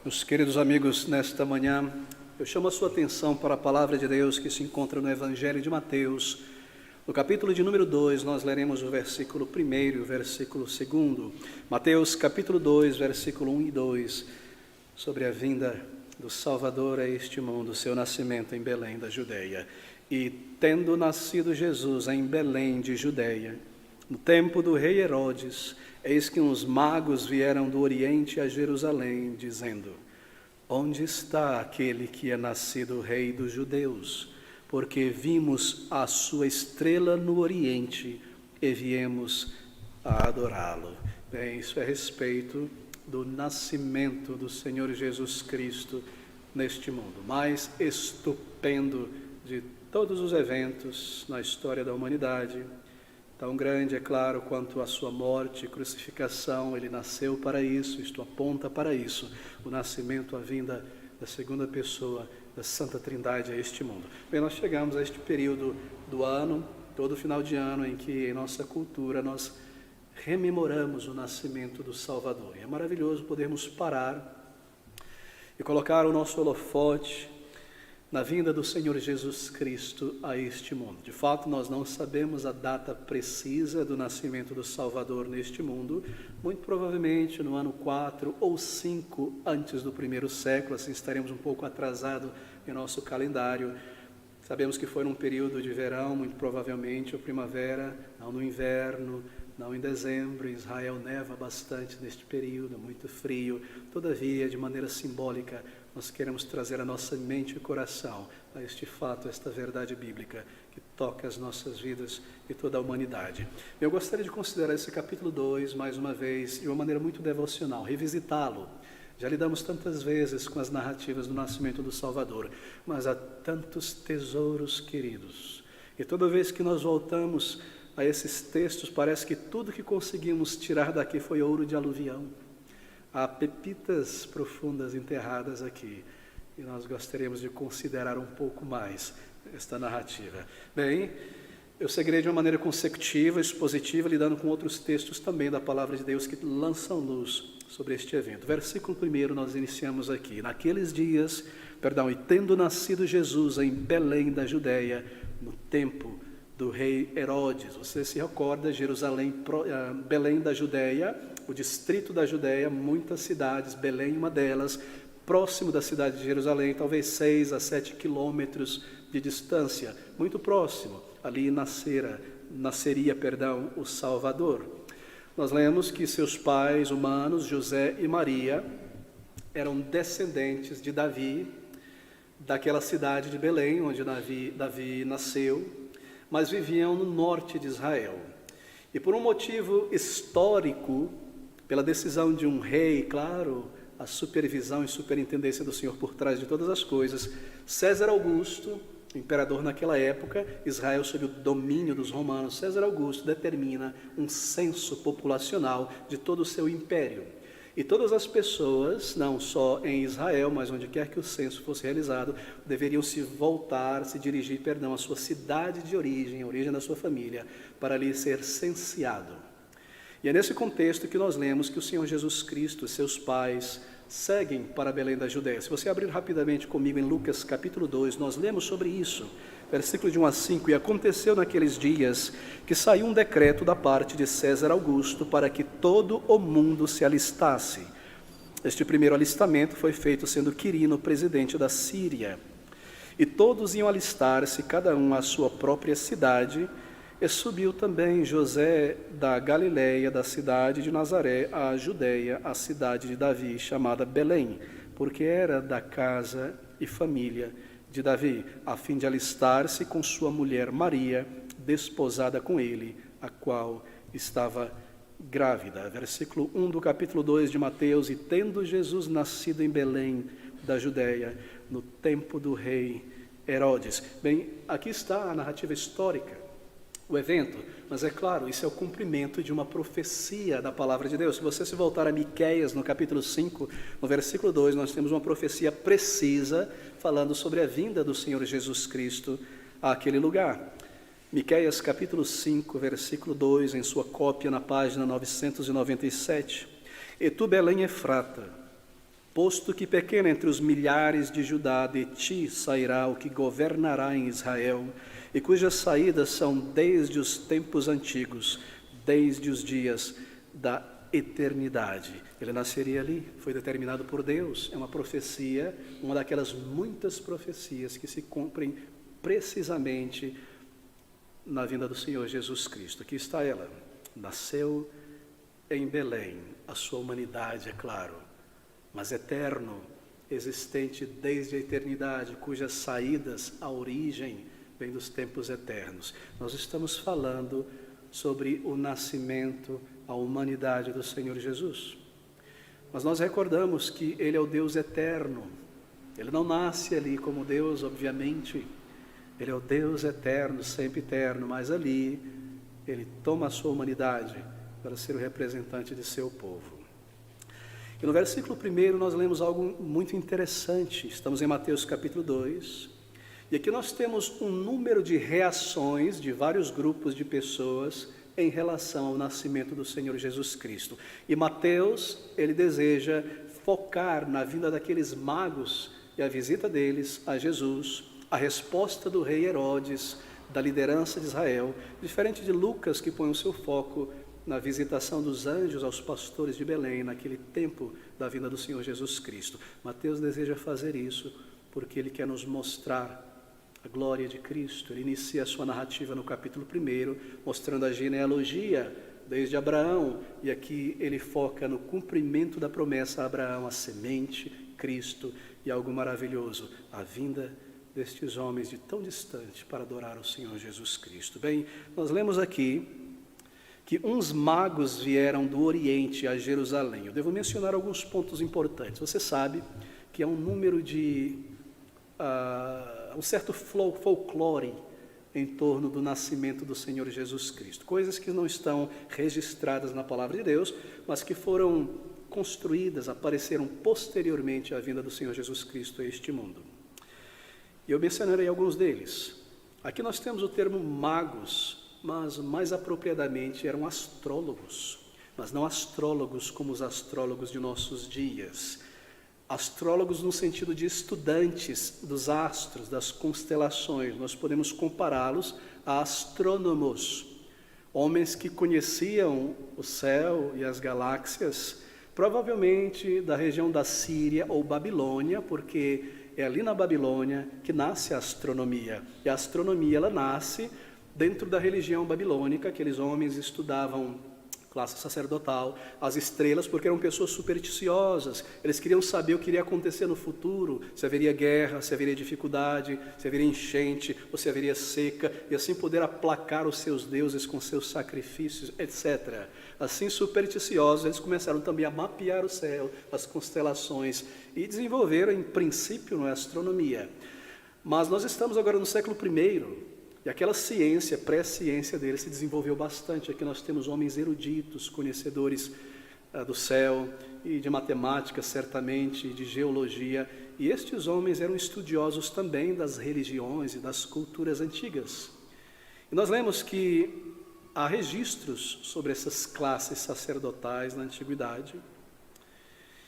Meus queridos amigos, nesta manhã, eu chamo a sua atenção para a palavra de Deus que se encontra no Evangelho de Mateus. No capítulo de número 2, nós leremos o versículo 1 e o versículo 2. Mateus, capítulo 2, versículo 1 e 2, sobre a vinda do Salvador a este mundo, seu nascimento em Belém da Judeia. E tendo nascido Jesus em Belém de Judeia, no tempo do rei Herodes, eis que uns magos vieram do Oriente a Jerusalém, dizendo: onde está aquele que é nascido rei dos judeus? Porque vimos a sua estrela no Oriente e viemos a adorá-lo. Bem, isso é a respeito do nascimento do Senhor Jesus Cristo neste mundo, mais estupendo de todos os eventos na história da humanidade. Tão grande, é claro, quanto a sua morte e crucificação, ele nasceu para isso, isto aponta para isso, o nascimento, a vinda da segunda pessoa da Santa Trindade a este mundo. Bem, nós chegamos a este período do ano, todo final de ano, em que em nossa cultura nós rememoramos o nascimento do Salvador. E é maravilhoso podermos parar e colocar o nosso holofote na vinda do Senhor Jesus Cristo a este mundo. De fato, nós não sabemos a data precisa do nascimento do Salvador neste mundo, muito provavelmente no ano 4 ou 5 antes do primeiro século, assim estaremos um pouco atrasados em nosso calendário. Sabemos que foi num período de verão, muito provavelmente, ou primavera, não no inverno, não em dezembro. Israel neva bastante neste período, muito frio. Todavia, de maneira simbólica, nós queremos trazer a nossa mente e coração a este fato, a esta verdade bíblica que toca as nossas vidas e toda a humanidade. Eu gostaria de considerar esse capítulo 2, mais uma vez, de uma maneira muito devocional, revisitá-lo. Já lidamos tantas vezes com as narrativas do nascimento do Salvador, mas há tantos tesouros queridos. E toda vez que nós voltamos a esses textos, parece que tudo que conseguimos tirar daqui foi ouro de aluvião. Há pepitas profundas enterradas aqui, e nós gostaríamos de considerar um pouco mais esta narrativa. Bem, eu seguirei de uma maneira consecutiva, expositiva, lidando com outros textos também da Palavra de Deus que lançam luz sobre este evento. Versículo 1, nós iniciamos aqui. Naqueles dias, e tendo nascido Jesus em Belém da Judeia, no tempo do rei Herodes. Você se recorda, Jerusalém, Belém da Judeia, o distrito da Judeia, muitas cidades, Belém uma delas, próximo da cidade de Jerusalém, talvez 6 a 7 quilômetros de distância, muito próximo, ali nasceria, o Salvador. Nós lemos que seus pais humanos, José e Maria, eram descendentes de Davi, daquela cidade de Belém, onde Davi nasceu, mas viviam no norte de Israel. E por um motivo histórico, pela decisão de um rei, claro, a supervisão e superintendência do Senhor por trás de todas as coisas, César Augusto, imperador naquela época, Israel sob o domínio dos romanos, César Augusto determina um censo populacional de todo o seu império. E todas as pessoas, não só em Israel, mas onde quer que o censo fosse realizado, deveriam se dirigir à sua cidade de origem, a origem da sua família, para ali ser censeado. E é nesse contexto que nós lemos que o Senhor Jesus Cristo e seus pais seguem para Belém da Judeia. Se você abrir rapidamente comigo em Lucas capítulo 2, nós lemos sobre isso, versículo de 1 a 5. E aconteceu naqueles dias que saiu um decreto da parte de César Augusto para que todo o mundo se alistasse. Este primeiro alistamento foi feito sendo Quirino presidente da Síria. E todos iam alistar-se, cada um à sua própria cidade. E subiu também José da Galileia, da cidade de Nazaré, à Judeia, a cidade de Davi, chamada Belém, porque era da casa e família de Davi, a fim de alistar-se com sua mulher Maria, desposada com ele, a qual estava grávida. Versículo 1 do capítulo 2 de Mateus. E tendo Jesus nascido em Belém da Judeia, no tempo do rei Herodes. Bem, aqui está a narrativa histórica, o evento, mas é claro, isso é o cumprimento de uma profecia da palavra de Deus. Se você se voltar a Miqueias, no capítulo 5, no versículo 2, nós temos uma profecia precisa falando sobre a vinda do Senhor Jesus Cristo àquele lugar. Miqueias capítulo 5, versículo 2, em sua cópia na página 997. E tu, Belém Efrata, Posto que pequeno entre os milhares de Judá, de ti sairá o que governará em Israel, e cujas saídas são desde os tempos antigos, desde os dias da eternidade. Ele nasceria ali, foi determinado por Deus, é uma profecia, uma daquelas muitas profecias que se cumprem precisamente na vinda do Senhor Jesus Cristo. Aqui está ela, nasceu em Belém, a sua humanidade, é claro, mas eterno, existente desde a eternidade, cujas saídas, a origem, vem dos tempos eternos. Nós estamos falando sobre o nascimento, a humanidade do Senhor Jesus. Mas nós recordamos que Ele é o Deus eterno. Ele não nasce ali como Deus, obviamente. Ele é o Deus eterno, sempre eterno, mas ali Ele toma a sua humanidade para ser o representante de seu povo. E no versículo 1 nós lemos algo muito interessante. Estamos em Mateus capítulo 2. E aqui nós temos um número de reações de vários grupos de pessoas em relação ao nascimento do Senhor Jesus Cristo. E Mateus, ele deseja focar na vinda daqueles magos e a visita deles a Jesus, a resposta do rei Herodes, da liderança de Israel, diferente de Lucas, que põe o seu foco na visitação dos anjos aos pastores de Belém, naquele tempo da vinda do Senhor Jesus Cristo. Mateus deseja fazer isso porque ele quer nos mostrar a glória de Cristo. Ele inicia a sua narrativa no capítulo 1, mostrando a genealogia desde Abraão, e aqui ele foca no cumprimento da promessa a Abraão, a semente, Cristo, e algo maravilhoso, a vinda destes homens de tão distante para adorar o Senhor Jesus Cristo. Bem, nós lemos aqui que uns magos vieram do Oriente a Jerusalém. Eu devo mencionar alguns pontos importantes. Você sabe que há um número de um certo folclore em torno do nascimento do Senhor Jesus Cristo. Coisas que não estão registradas na palavra de Deus, mas que foram construídas, apareceram posteriormente à vinda do Senhor Jesus Cristo a este mundo. E eu mencionarei alguns deles. Aqui nós temos o termo magos, mas mais apropriadamente eram astrólogos, mas não astrólogos como os astrólogos de nossos dias. Astrólogos no sentido de estudantes dos astros, das constelações. Nós podemos compará-los a astrônomos, homens que conheciam o céu e as galáxias, provavelmente da região da Síria ou Babilônia, porque é ali na Babilônia que nasce a astronomia. E a astronomia, ela nasce dentro da religião babilônica. Aqueles homens estudavam, classe sacerdotal, as estrelas, porque eram pessoas supersticiosas. Eles queriam saber o que iria acontecer no futuro, se haveria guerra, se haveria dificuldade, se haveria enchente, ou se haveria seca, e assim poder aplacar os seus deuses com seus sacrifícios, etc. Assim, supersticiosos, eles começaram também a mapear o céu, as constelações, e desenvolveram, em princípio, a astronomia. Mas nós estamos agora no século I, e aquela ciência, pré-ciência dele, se desenvolveu bastante. Aqui nós temos homens eruditos, conhecedores do céu e de matemática, certamente, e de geologia. E estes homens eram estudiosos também das religiões e das culturas antigas. E nós lemos que há registros sobre essas classes sacerdotais na antiguidade.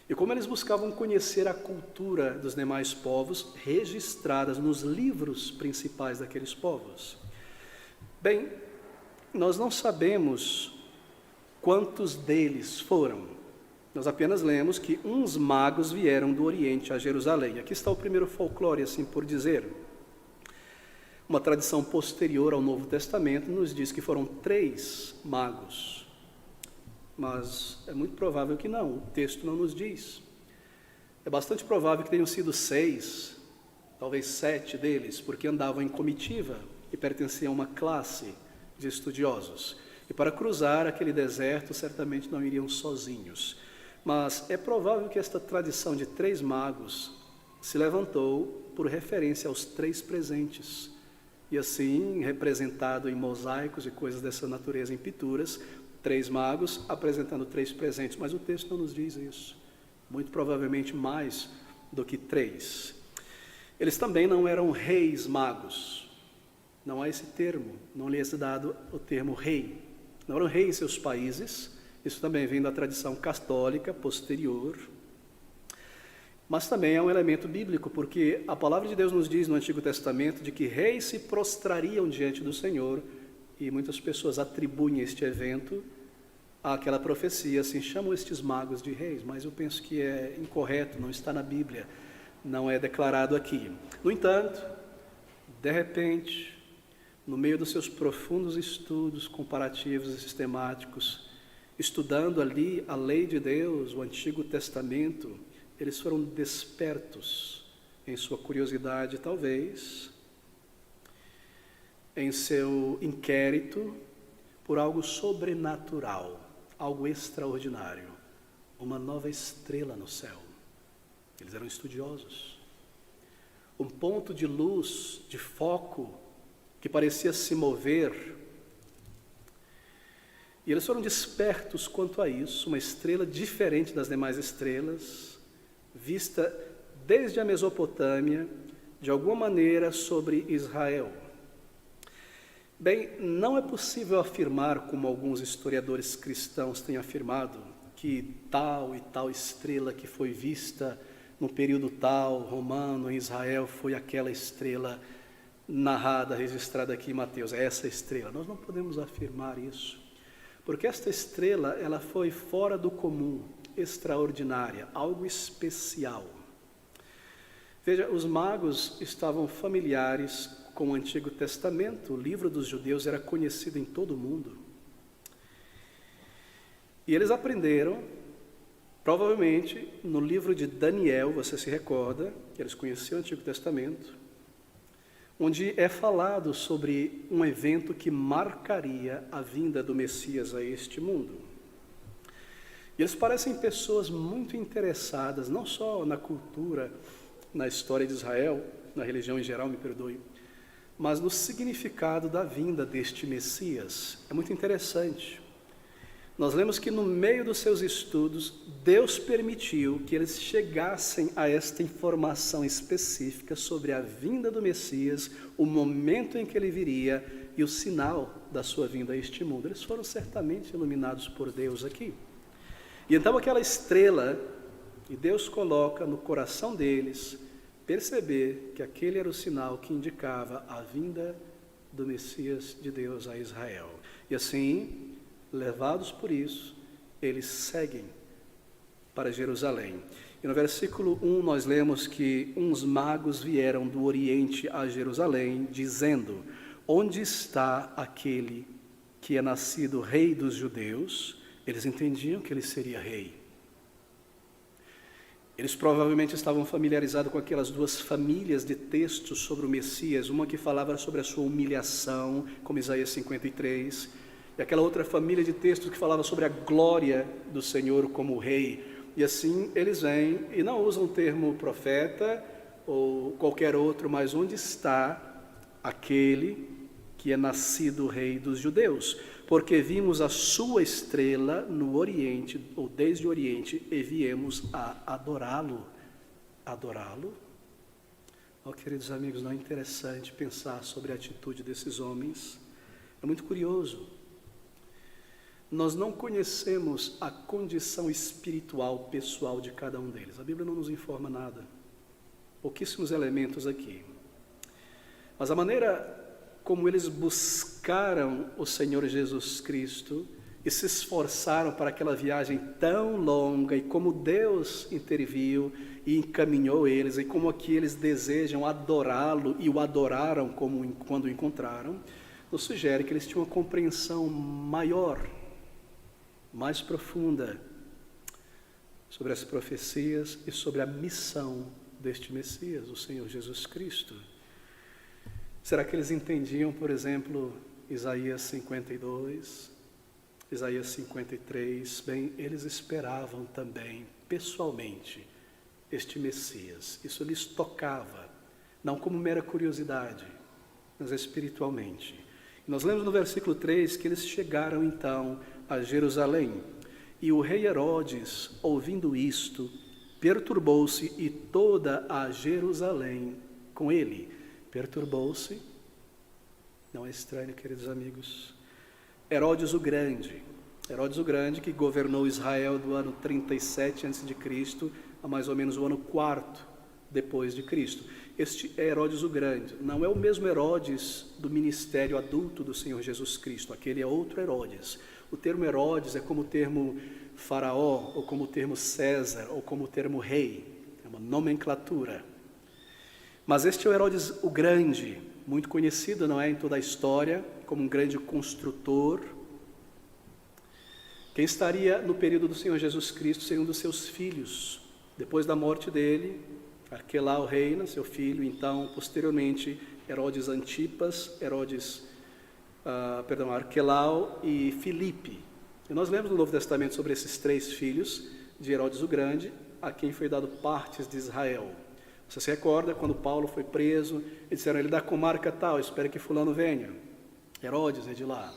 E como eles buscavam conhecer a cultura dos demais povos, registradas nos livros principais daqueles povos. Bem, nós não sabemos quantos deles foram. Nós apenas lemos que uns magos vieram do Oriente a Jerusalém. Aqui está o primeiro folclore, assim por dizer. Uma tradição posterior ao Novo Testamento nos diz que foram 3 magos. Mas é muito provável que não, o texto não nos diz. É bastante provável que tenham sido 6, talvez 7 deles, porque andavam em comitiva e pertenciam a uma classe de estudiosos. E para cruzar aquele deserto, certamente não iriam sozinhos. Mas é provável que esta tradição de 3 magos se levantou por referência aos 3 presentes. E assim, representado em mosaicos e coisas dessa natureza, em pinturas, 3 magos apresentando 3 presentes, mas o texto não nos diz isso. Muito provavelmente mais do que 3. Eles também não eram reis magos. Não há esse termo, não lhes é dado o termo rei. Não eram reis em seus países. Isso também vem da tradição católica posterior. Mas também é um elemento bíblico, porque a palavra de Deus nos diz no Antigo Testamento de que reis se prostrariam diante do Senhor, e muitas pessoas atribuem este evento àquela profecia, assim, chamam estes magos de reis, mas eu penso que é incorreto, não está na Bíblia, não é declarado aqui. No entanto, de repente, no meio dos seus profundos estudos comparativos e sistemáticos, estudando ali a lei de Deus, o Antigo Testamento, eles foram despertos em sua curiosidade, talvez, em seu inquérito por algo sobrenatural, algo extraordinário, uma nova estrela no céu. Eles eram estudiosos. Um ponto de luz, de foco, que parecia se mover. E eles foram despertos quanto a isso, uma estrela diferente das demais estrelas, vista desde a Mesopotâmia, de alguma maneira sobre Israel. Bem, não é possível afirmar, como alguns historiadores cristãos têm afirmado, que tal e tal estrela que foi vista no período tal, romano, em Israel, foi aquela estrela narrada, registrada aqui em Mateus, é essa estrela. Nós não podemos afirmar isso, porque esta estrela, ela foi fora do comum, extraordinária, algo especial. Veja, os magos estavam familiares com o Antigo Testamento, o livro dos judeus era conhecido em todo o mundo. E eles aprenderam, provavelmente, no livro de Daniel, você se recorda, que eles conheciam o Antigo Testamento, onde é falado sobre um evento que marcaria a vinda do Messias a este mundo. E eles parecem pessoas muito interessadas, não só na cultura, na história de Israel, na religião em geral, me perdoe, mas no significado da vinda deste Messias. É muito interessante. Nós lemos que no meio dos seus estudos, Deus permitiu que eles chegassem a esta informação específica sobre a vinda do Messias, o momento em que ele viria e o sinal da sua vinda a este mundo. Eles foram certamente iluminados por Deus aqui. E então aquela estrela, e Deus coloca no coração deles, perceber que aquele era o sinal que indicava a vinda do Messias de Deus a Israel. E assim, levados por isso, eles seguem para Jerusalém. E no versículo 1 nós lemos que uns magos vieram do Oriente a Jerusalém, dizendo: onde está aquele que é nascido rei dos judeus? Eles entendiam que ele seria rei. Eles provavelmente estavam familiarizados com aquelas duas famílias de textos sobre o Messias, uma que falava sobre a sua humilhação, como Isaías 53, e aquela outra família de textos que falava sobre a glória do Senhor como rei. E assim eles vêm e não usam o termo profeta ou qualquer outro, mas onde está aquele que é nascido rei dos judeus? Porque vimos a sua estrela no Oriente, ou desde o Oriente, e viemos a adorá-lo. Adorá-lo? Oh, queridos amigos, não é interessante pensar sobre a atitude desses homens? É muito curioso. Nós não conhecemos a condição espiritual pessoal de cada um deles. A Bíblia não nos informa nada. Pouquíssimos elementos aqui. Mas a maneira como eles buscaram o Senhor Jesus Cristo e se esforçaram para aquela viagem tão longa, e como Deus interviu e encaminhou eles, e como aqui eles desejam adorá-lo e o adoraram quando o encontraram, nos sugere que eles tinham uma compreensão maior, mais profunda sobre as profecias e sobre a missão deste Messias, o Senhor Jesus Cristo. Será que eles entendiam, por exemplo, Isaías 52, Isaías 53? Bem, eles esperavam também, pessoalmente, este Messias. Isso lhes tocava, não como mera curiosidade, mas espiritualmente. Nós lemos no versículo 3 que eles chegaram então a Jerusalém. E o rei Herodes, ouvindo isto, perturbou-se, e toda a Jerusalém com ele. Perturbou-se, não é estranho, queridos amigos. Herodes o Grande que governou Israel do ano 37 a.C. a mais ou menos o ano 4 depois de Cristo. Este é Herodes o Grande, não é o mesmo Herodes do ministério adulto do Senhor Jesus Cristo, aquele é outro Herodes. O termo Herodes é como o termo faraó, ou como o termo César, ou como o termo rei, é uma nomenclatura. Mas este é o Herodes o Grande, muito conhecido, não é, em toda a história, como um grande construtor. Quem estaria no período do Senhor Jesus Cristo seria um dos seus filhos. Depois da morte dele, Arquelau reina, seu filho, então, posteriormente, Herodes Antipas, Arquelau e Filipe. E nós lemos no Novo Testamento sobre esses 3 filhos de Herodes o Grande, a quem foi dado partes de Israel. Você se recorda quando Paulo foi preso, e disseram, ele da comarca tal, espera que fulano venha. Herodes é de lá.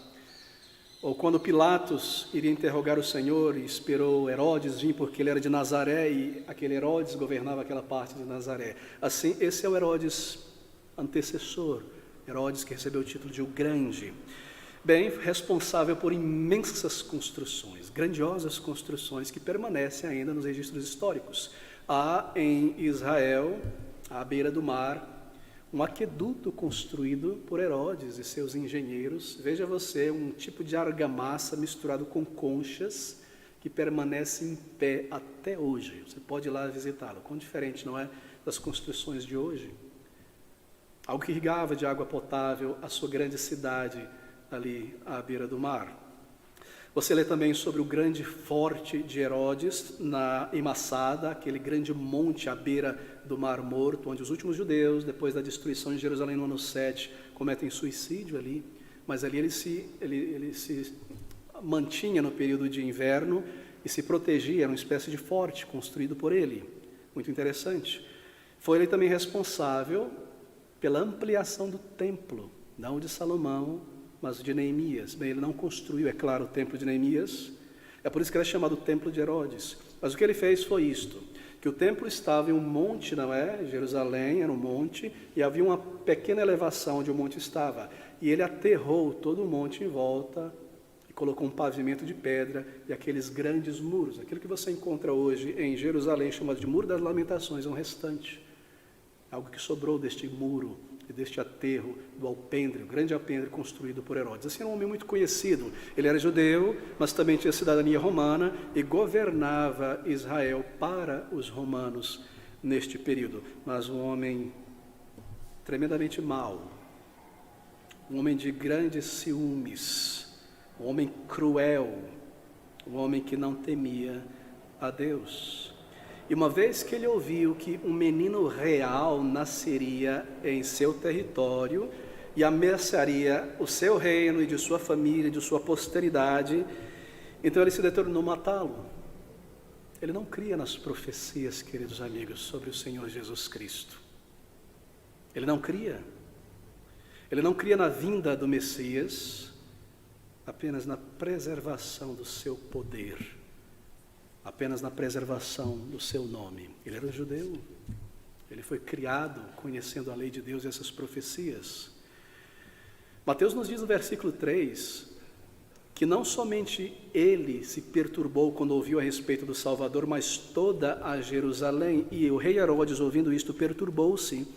Ou quando Pilatos iria interrogar o Senhor e esperou Herodes vir porque ele era de Nazaré e aquele Herodes governava aquela parte de Nazaré. Assim, esse é o Herodes antecessor, Herodes que recebeu o título de o Grande. Bem, responsável por imensas construções, grandiosas construções que permanecem ainda nos registros históricos. Há em Israel, à beira do mar, um aqueduto construído por Herodes e seus engenheiros. Veja você, um tipo de argamassa misturado com conchas que permanece em pé até hoje. Você pode ir lá visitá-lo. Quão diferente, não é, das construções de hoje? Algo que irrigava de água potável a sua grande cidade ali à beira do mar. Você lê também sobre o grande forte de Herodes em Massada, aquele grande monte à beira do Mar Morto, onde os últimos judeus, depois da destruição de Jerusalém no ano 7, cometem suicídio ali, mas ali ele se mantinha no período de inverno e se protegia, era uma espécie de forte construído por ele. Muito interessante. Foi ele também responsável pela ampliação do templo, não de Salomão, mas de Neemias. Bem, ele não construiu, é claro, o templo de Neemias, é por isso que ele é chamado Templo de Herodes. Mas o que ele fez foi isto, que o templo estava em um monte, não é? Jerusalém era um monte, e havia uma pequena elevação onde o monte estava. E ele aterrou todo o monte em volta, e colocou um pavimento de pedra e aqueles grandes muros. Aquilo que você encontra hoje em Jerusalém, chamado de Muro das Lamentações, é um restante. Algo que sobrou deste muro, e deste aterro do alpendre, o grande alpendre construído por Herodes. Assim, era um homem muito conhecido. Ele era judeu, mas também tinha cidadania romana e governava Israel para os romanos neste período. Mas um homem tremendamente mau, um homem de grandes ciúmes, um homem cruel, um homem que não temia a Deus. E uma vez que ele ouviu que um menino real nasceria em seu território e ameaçaria o seu reino e de sua família, de sua posteridade, então ele se determinou matá-lo. Ele não cria nas profecias, queridos amigos, sobre o Senhor Jesus Cristo. Ele não cria. Ele não cria na vinda do Messias, apenas na preservação do seu poder, apenas na preservação do seu nome. Ele era um judeu, ele foi criado conhecendo a lei de Deus e essas profecias. Mateus nos diz no versículo 3, que não somente ele se perturbou quando ouviu a respeito do Salvador, mas toda a Jerusalém. E o rei Herodes, ouvindo isto, perturbou-se,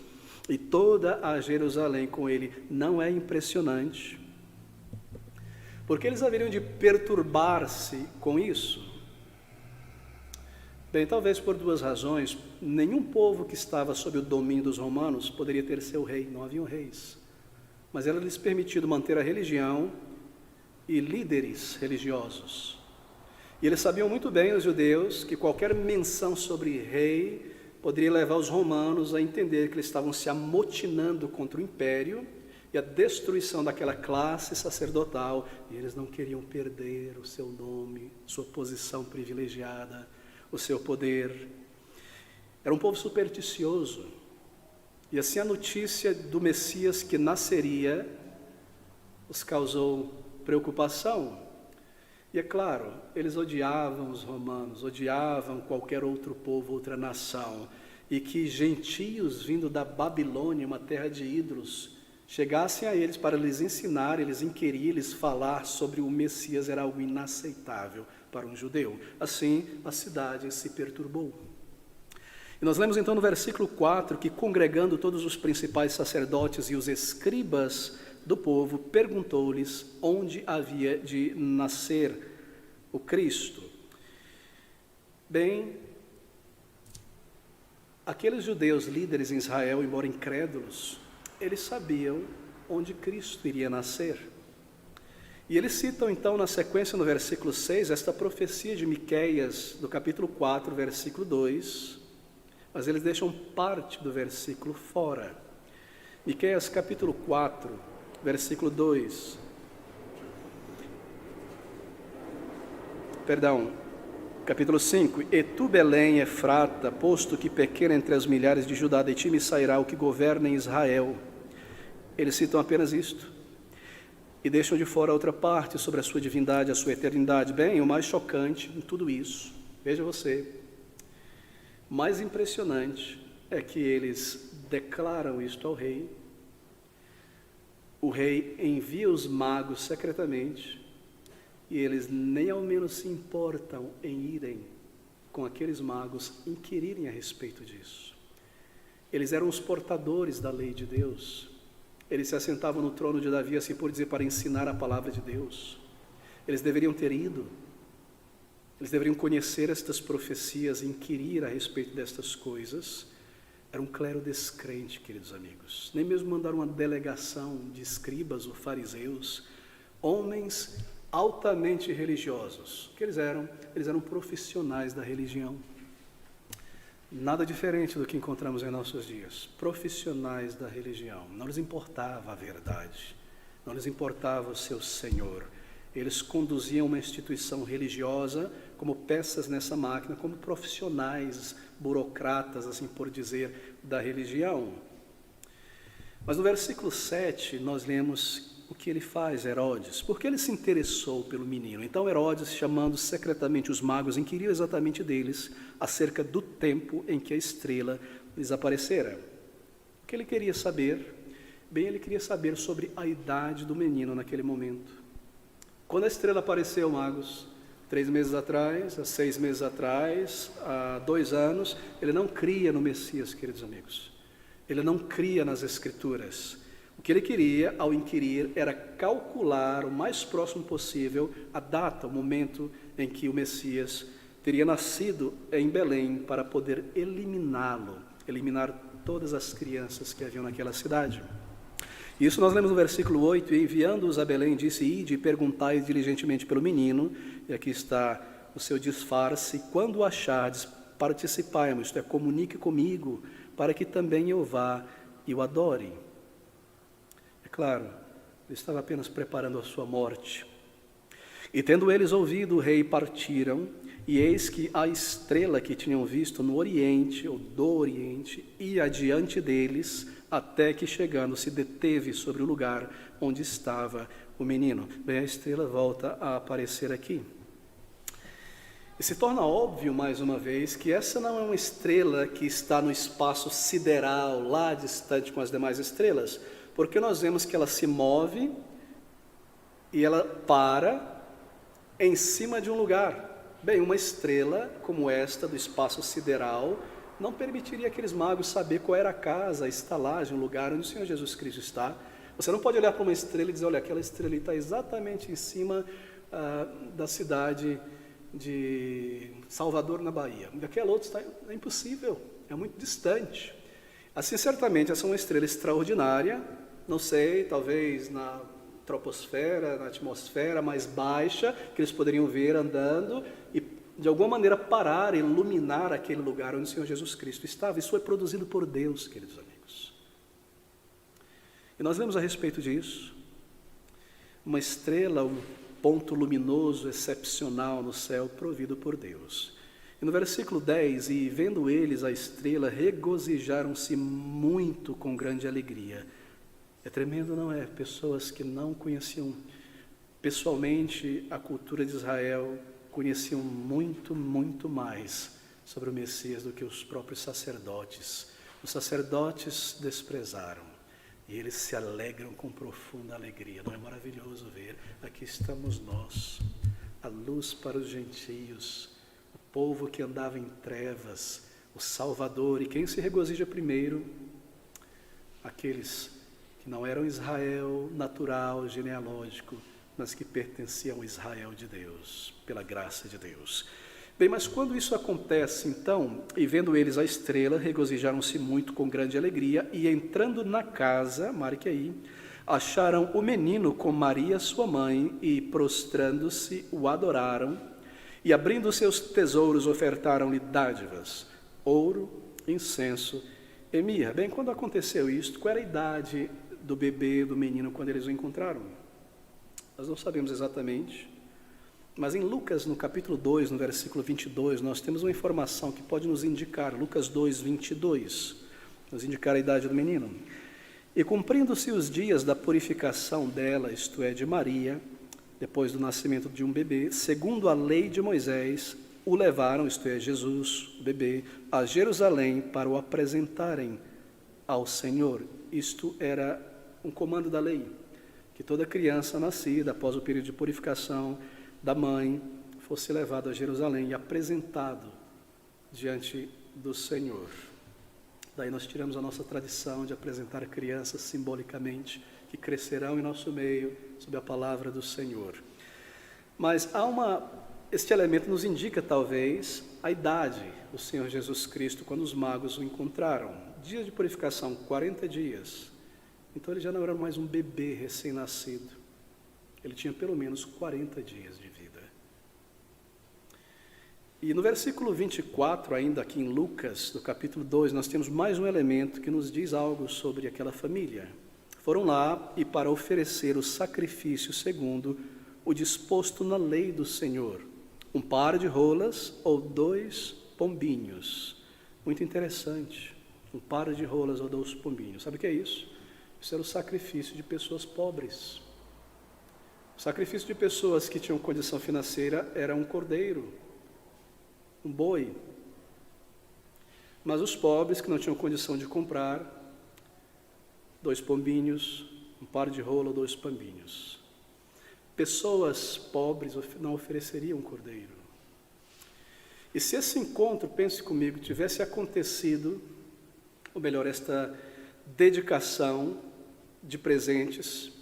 e toda a Jerusalém com ele. Não é impressionante? Porque eles haveriam de perturbar-se com isso? Bem, talvez por 2 razões. Nenhum povo que estava sob o domínio dos romanos poderia ter seu rei, não haviam reis. Mas era lhes permitido manter a religião e líderes religiosos. E eles sabiam muito bem, os judeus, que qualquer menção sobre rei poderia levar os romanos a entender que eles estavam se amotinando contra o império e a destruição daquela classe sacerdotal, e eles não queriam perder o seu nome, sua posição privilegiada, o seu poder. Era um povo supersticioso, e assim a notícia do Messias que nasceria os causou preocupação. E é claro, eles odiavam os romanos, odiavam qualquer outro povo, outra nação, e que gentios vindo da Babilônia, uma terra de ídolos, chegassem a eles para lhes ensinar, eles inquirir, lhes falar sobre o Messias era algo inaceitável para um judeu. Assim, a cidade se perturbou. E nós lemos então no versículo 4 que, congregando todos os principais sacerdotes e os escribas do povo, perguntou-lhes onde havia de nascer o Cristo. Bem, aqueles judeus líderes em Israel, embora incrédulos, eles sabiam onde Cristo iria nascer. E eles citam então na sequência no versículo 6, esta profecia de Miqueias, do capítulo 4, versículo 2, mas eles deixam parte do versículo fora. Miqueias capítulo 4, versículo 2. Capítulo 5. E tu, Belém, Efrata, posto que pequena entre as milhares de Judá, de ti me sairá o que governa em Israel. Eles citam apenas isto e deixam de fora a outra parte sobre a sua divindade, a sua eternidade. Bem, o mais chocante em tudo isso, veja você, o mais impressionante é que eles declaram isto ao rei. O rei envia os magos secretamente e eles nem ao menos se importam em irem com aqueles magos inquirirem a respeito disso. Eles eram os portadores da lei de Deus. Eles se assentavam no trono de Davi, assim por dizer, para ensinar a palavra de Deus. Eles deveriam ter ido. Eles deveriam conhecer estas profecias, inquirir a respeito destas coisas. Era um clero descrente, queridos amigos. Nem mesmo mandaram uma delegação de escribas ou fariseus, homens altamente religiosos. O que eles eram? Eles eram profissionais da religião. Nada diferente do que encontramos em nossos dias. Profissionais da religião. Não lhes importava a verdade. Não lhes importava o seu Senhor. Eles conduziam uma instituição religiosa como peças nessa máquina, como profissionais, burocratas, assim por dizer, da religião. Mas no versículo 7 nós lemos o que ele faz, Herodes, porque ele se interessou pelo menino. Então Herodes, chamando secretamente os magos, inquiriu exatamente deles acerca do tempo em que a estrela lhes aparecera. O que ele queria saber? Bem, ele queria saber sobre a idade do menino naquele momento. Quando a estrela apareceu, magos, 3 meses atrás, há 6 meses atrás, há 2 anos, ele não cria no Messias, queridos amigos. Ele não cria nas Escrituras. O que ele queria, ao inquirir, era calcular o mais próximo possível a data, o momento em que o Messias teria nascido em Belém, para poder eliminá-lo, eliminar todas as crianças que haviam naquela cidade. Isso nós lemos no versículo 8, e enviando-os a Belém, disse, ide e perguntai diligentemente pelo menino, e aqui está o seu disfarce, quando o achardes, participai-nos, isto é, comunique comigo, para que também eu vá e o adore. É claro, ele estava apenas preparando a sua morte. E tendo eles ouvido o rei, partiram, e eis que a estrela que tinham visto no oriente, ou do oriente, ia adiante deles, até que chegando se deteve sobre o lugar onde estava o menino. Bem, a estrela volta a aparecer aqui. E se torna óbvio, mais uma vez, que essa não é uma estrela que está no espaço sideral, lá distante com as demais estrelas, porque nós vemos que ela se move e ela para em cima de um lugar. Bem, uma estrela como esta do espaço sideral não permitiria aqueles magos saber qual era a casa, a estalagem, o lugar onde o Senhor Jesus Cristo está. Você não pode olhar para uma estrela e dizer, olha, aquela estrela está exatamente em cima da cidade de Salvador, na Bahia. Aquela outra está, é impossível, é muito distante. Assim, certamente, essa é uma estrela extraordinária, não sei, talvez na troposfera, na atmosfera mais baixa, que eles poderiam ver andando e, de alguma maneira, parar, iluminar aquele lugar onde o Senhor Jesus Cristo estava. Isso foi produzido por Deus, queridos amigos. E nós lemos a respeito disso. Uma estrela, um ponto luminoso, excepcional no céu, provido por Deus. E no versículo 10, e vendo eles a estrela, regozijaram-se muito com grande alegria. É tremendo, não é? Pessoas que não conheciam pessoalmente a cultura de Israel, conheciam muito, muito mais sobre o Messias do que os próprios sacerdotes. Os sacerdotes desprezaram e eles se alegram com profunda alegria. Não é maravilhoso ver? Aqui estamos nós, a luz para os gentios, o povo que andava em trevas, o Salvador. E quem se regozija primeiro? Aqueles que não eram Israel natural, genealógico, mas que pertenciam ao Israel de Deus, pela graça de Deus. Bem, mas quando isso acontece, então, e vendo eles a estrela, regozijaram-se muito com grande alegria, e entrando na casa, marque aí, acharam o menino com Maria, sua mãe, e prostrando-se, o adoraram, e abrindo seus tesouros, ofertaram-lhe dádivas, ouro, incenso e mirra. Bem, quando aconteceu isto, qual era a idade do bebê, do menino, quando eles o encontraram? Nós não sabemos exatamente, mas em Lucas, no capítulo 2, no versículo 22, nós temos uma informação que pode nos indicar, Lucas 2, 22, nos indicar a idade do menino. E cumprindo-se os dias da purificação dela, isto é, de Maria, depois do nascimento de um bebê, segundo a lei de Moisés, o levaram, isto é, Jesus, o bebê, a Jerusalém para o apresentarem ao Senhor. Isto era um comando da lei, que toda criança nascida após o período de purificação da mãe fosse levado a Jerusalém e apresentado diante do Senhor. Daí nós tiramos a nossa tradição de apresentar crianças simbolicamente, que crescerão em nosso meio sob a palavra do Senhor. Mas este elemento nos indica talvez a idade do Senhor Jesus Cristo quando os magos o encontraram. Dia de purificação, 40 dias. Então ele já não era mais um bebê recém-nascido. Ele tinha pelo menos 40 dias de vida. E no versículo 24, ainda aqui em Lucas, do capítulo 2, nós temos mais um elemento que nos diz algo sobre aquela família. Foram lá e para oferecer o sacrifício segundo o disposto na lei do Senhor, um par de rolas ou 2 pombinhos. Muito interessante, um par de rolas ou 2 pombinhos. Sabe o que é isso? Isso era o sacrifício de pessoas pobres. O sacrifício de pessoas que tinham condição financeira era um cordeiro, um boi. Mas os pobres que não tinham condição de comprar, 2 pombinhos, um par de rola ou 2 pombinhos. Pessoas pobres não ofereceriam um cordeiro. E se esse encontro, pense comigo, tivesse acontecido, ou melhor, esta dedicação de presentes,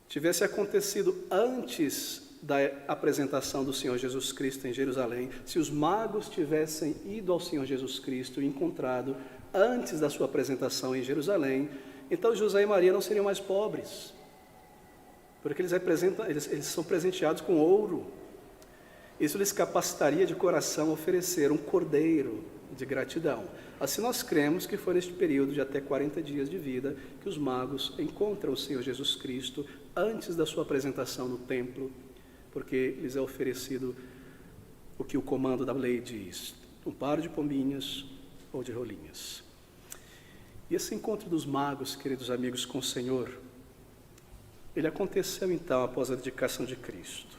tivesse acontecido antes da apresentação do Senhor Jesus Cristo em Jerusalém, se os magos tivessem ido ao Senhor Jesus Cristo e encontrado antes da sua apresentação em Jerusalém, então José e Maria não seriam mais pobres, porque eles são presenteados com ouro. Isso lhes capacitaria de coração a oferecer um cordeiro de gratidão. Assim nós cremos que foi neste período de até 40 dias de vida que os magos encontram o Senhor Jesus Cristo antes da sua apresentação no templo, porque lhes é oferecido o que o comando da lei diz, um par de pombinhas ou de rolinhas. E esse encontro dos magos, queridos amigos, com o Senhor, ele aconteceu então após a dedicação de Cristo.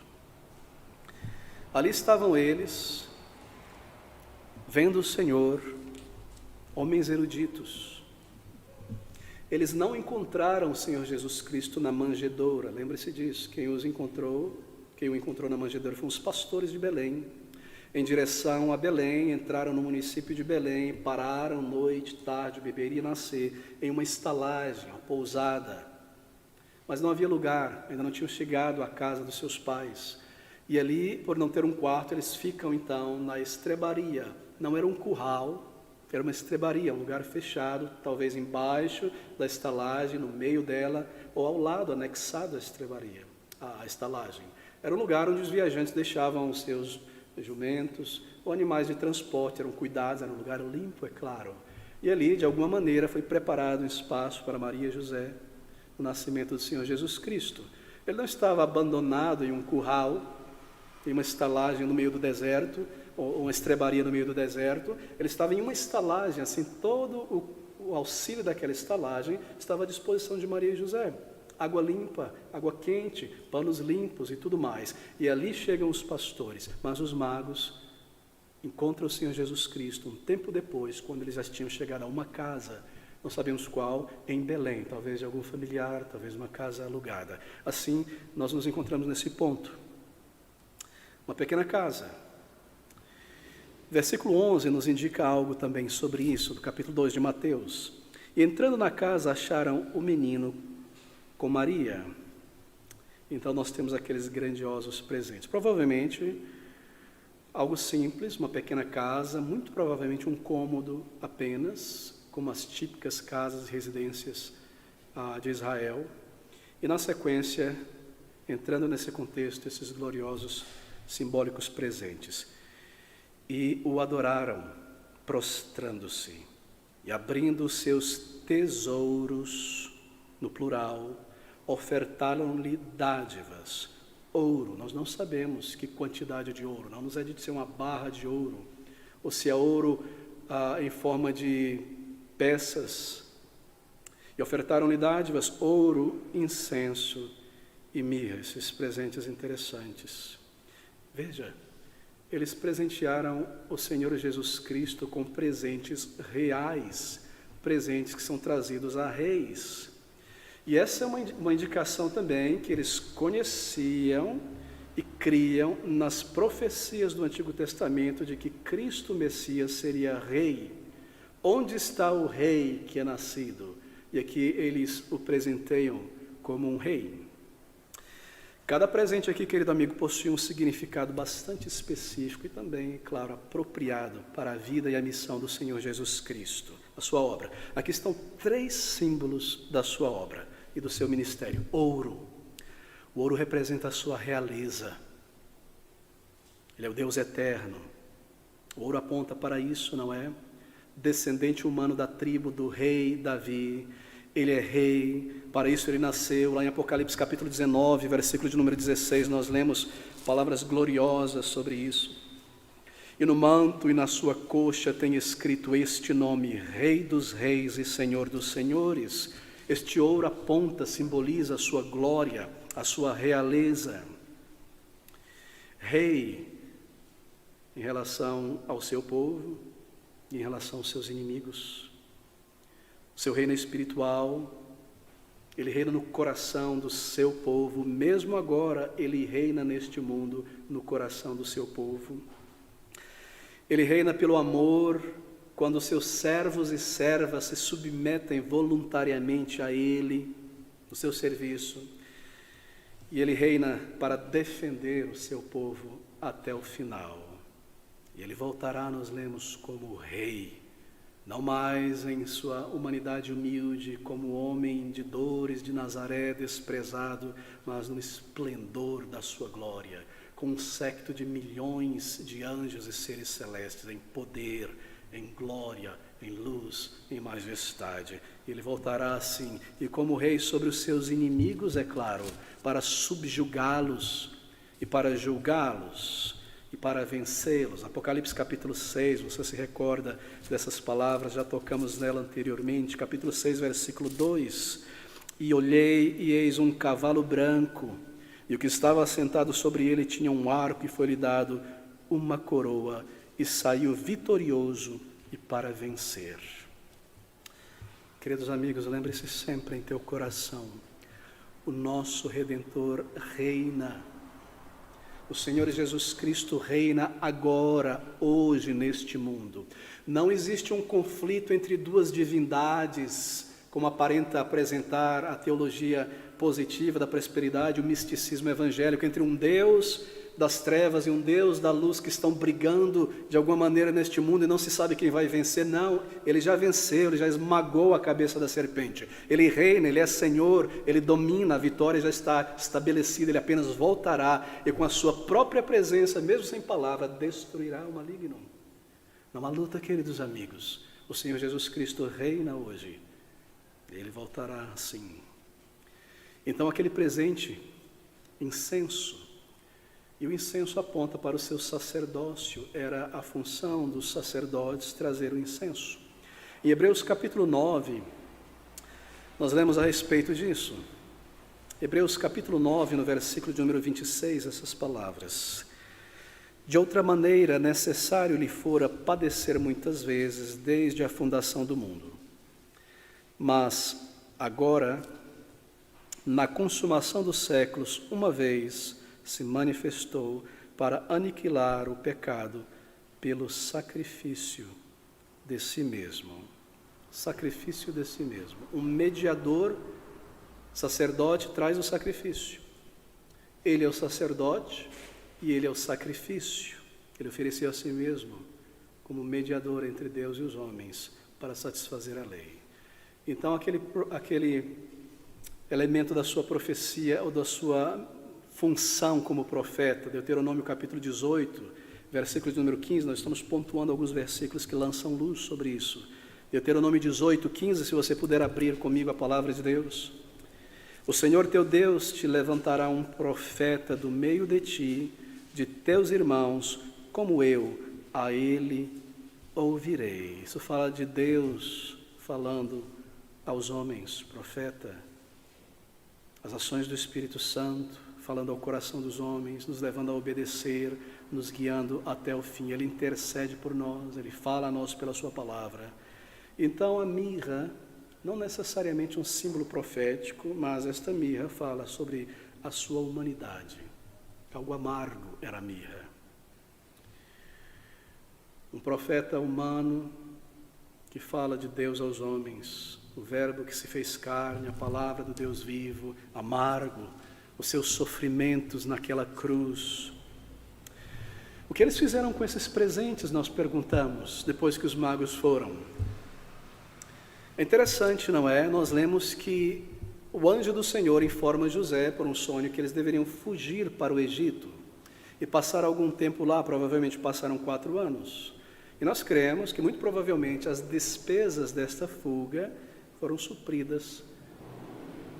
Ali estavam eles, vendo o Senhor, homens eruditos. Eles não encontraram o Senhor Jesus Cristo na manjedoura, lembre-se disso. Quem o encontrou na manjedoura foram os pastores de Belém. Em direção a Belém, entraram no município de Belém, pararam noite, tarde, o bebê iria nascer em uma estalagem, uma pousada. Mas não havia lugar, ainda não tinham chegado à casa dos seus pais. E ali, por não ter um quarto, eles ficam então na estrebaria. Não era um curral, era uma estrebaria, um lugar fechado, talvez embaixo da estalagem, no meio dela, ou ao lado, anexado à estrebaria, à estalagem. Era um lugar onde os viajantes deixavam os seus jumentos ou animais de transporte, eram cuidados, era um lugar limpo, é claro. E ali, de alguma maneira, foi preparado um espaço para Maria e José, o nascimento do Senhor Jesus Cristo. Ele não estava abandonado em um curral, em uma estalagem no meio do deserto, ou uma estrebaria no meio do deserto. Ele estava em uma estalagem, assim, todo o auxílio daquela estalagem estava à disposição de Maria e José. Água limpa, água quente, panos limpos e tudo mais. E ali chegam os pastores, mas os magos encontram o Senhor Jesus Cristo um tempo depois, quando eles já tinham chegado a uma casa, não sabemos qual, em Belém, talvez de algum familiar, talvez uma casa alugada. Assim, nós nos encontramos nesse ponto. Uma pequena casa. Versículo 11 nos indica algo também sobre isso, do capítulo 2 de Mateus. E entrando na casa, acharam o menino com Maria. Então nós temos aqueles grandiosos presentes. Provavelmente algo simples, uma pequena casa, muito provavelmente um cômodo apenas, como as típicas casas e residências de Israel. E na sequência, entrando nesse contexto, esses gloriosos simbólicos presentes. E o adoraram, prostrando-se e abrindo os seus tesouros, no plural, ofertaram-lhe dádivas, ouro. Nós não sabemos que quantidade de ouro, não nos é dito se é uma barra de ouro, ou se é ouro em forma de peças. E ofertaram-lhe dádivas, ouro, incenso e mirra, esses presentes interessantes. Veja, eles presentearam o Senhor Jesus Cristo com presentes reais, presentes que são trazidos a reis. E essa é uma indicação também que eles conheciam e criam nas profecias do Antigo Testamento de que Cristo Messias seria rei. Onde está o rei que é nascido? E aqui eles o presenteiam como um rei. Cada presente aqui, querido amigo, possui um significado bastante específico e também, claro, apropriado para a vida e a missão do Senhor Jesus Cristo, a sua obra. Aqui estão 3 símbolos da sua obra e do seu ministério. Ouro. O ouro representa a sua realeza. Ele é o Deus eterno. O ouro aponta para isso, não é? Descendente humano da tribo do rei Davi. Ele é rei, para isso ele nasceu. Lá em Apocalipse capítulo 19, versículo de número 16, nós lemos palavras gloriosas sobre isso. E no manto e na sua coxa tem escrito este nome: Rei dos Reis e Senhor dos Senhores. Este ouro aponta, simboliza a sua glória, a sua realeza. Rei em relação ao seu povo, em relação aos seus inimigos. O seu reino espiritual, ele reina no coração do seu povo, mesmo agora ele reina neste mundo no coração do seu povo. Ele reina pelo amor, quando seus servos e servas se submetem voluntariamente a ele, no seu serviço. E ele reina para defender o seu povo até o final. E ele voltará, nós lemos, como rei. Não mais em sua humanidade humilde, como homem de dores de Nazaré desprezado, mas no esplendor da sua glória, com um séquito de milhões de anjos e seres celestes, em poder, em glória, em luz, em majestade. Ele voltará assim, e como rei sobre os seus inimigos, é claro, para subjugá-los e para julgá-los e para vencê-los. Apocalipse capítulo 6, você se recorda dessas palavras, já tocamos nela anteriormente, capítulo 6, versículo 2. E olhei, e eis um cavalo branco, e o que estava assentado sobre ele tinha um arco, e foi-lhe dado uma coroa, e saiu vitorioso e para vencer. Queridos amigos, lembre-se sempre em teu coração, o nosso Redentor reina. O Senhor Jesus Cristo reina agora, hoje, neste mundo. Não existe um conflito entre duas divindades, como aparenta apresentar a teologia positiva da prosperidade, o misticismo evangélico, entre um Deus das trevas e um Deus da luz que estão brigando de alguma maneira neste mundo e não se sabe quem vai vencer. Não, ele já venceu, ele já esmagou a cabeça da serpente. Ele reina, ele é Senhor, ele domina, a vitória já está estabelecida, ele apenas voltará e com a sua própria presença, mesmo sem palavra, destruirá o maligno. Numa luta, queridos amigos, o Senhor Jesus Cristo reina hoje, ele voltará assim. Então aquele presente, incenso, e o incenso aponta para o seu sacerdócio, era a função dos sacerdotes trazer o incenso. Em Hebreus capítulo 9, nós lemos a respeito disso. Hebreus capítulo 9, no versículo de número 26, essas palavras: De outra maneira, necessário lhe fora padecer muitas vezes, desde a fundação do mundo. Mas agora, na consumação dos séculos, uma vez se manifestou para aniquilar o pecado pelo sacrifício de si mesmo. Sacrifício de si mesmo. Um mediador, sacerdote, traz o sacrifício. Ele é o sacerdote e ele é o sacrifício. Ele ofereceu a si mesmo como mediador entre Deus e os homens para satisfazer a lei. Então, aquele elemento da sua profecia ou da sua função como profeta, Deuteronômio capítulo 18, versículo de número 15, nós estamos pontuando alguns versículos que lançam luz sobre isso. Deuteronômio 18, 15, se você puder abrir comigo a palavra de Deus. O Senhor teu Deus te levantará um profeta do meio de ti, de teus irmãos, como eu, a ele ouvirei. Isso fala de Deus falando aos homens, profeta. As ações do Espírito Santo, falando ao coração dos homens, nos levando a obedecer, nos guiando até o fim. Ele intercede por nós, ele fala a nós pela sua palavra. Então a mirra, não necessariamente um símbolo profético, mas esta mirra fala sobre a sua humanidade. Algo amargo era a mirra. Um profeta humano que fala de Deus aos homens, o verbo que se fez carne, a palavra do Deus vivo, amargo, os seus sofrimentos naquela cruz. O que eles fizeram com esses presentes, nós perguntamos, depois que os magos foram? É interessante, não é? Nós lemos que o anjo do Senhor informa José, por um sonho, que eles deveriam fugir para o Egito e passar algum tempo lá, provavelmente passaram 4 anos. E nós cremos que, muito provavelmente, as despesas desta fuga foram supridas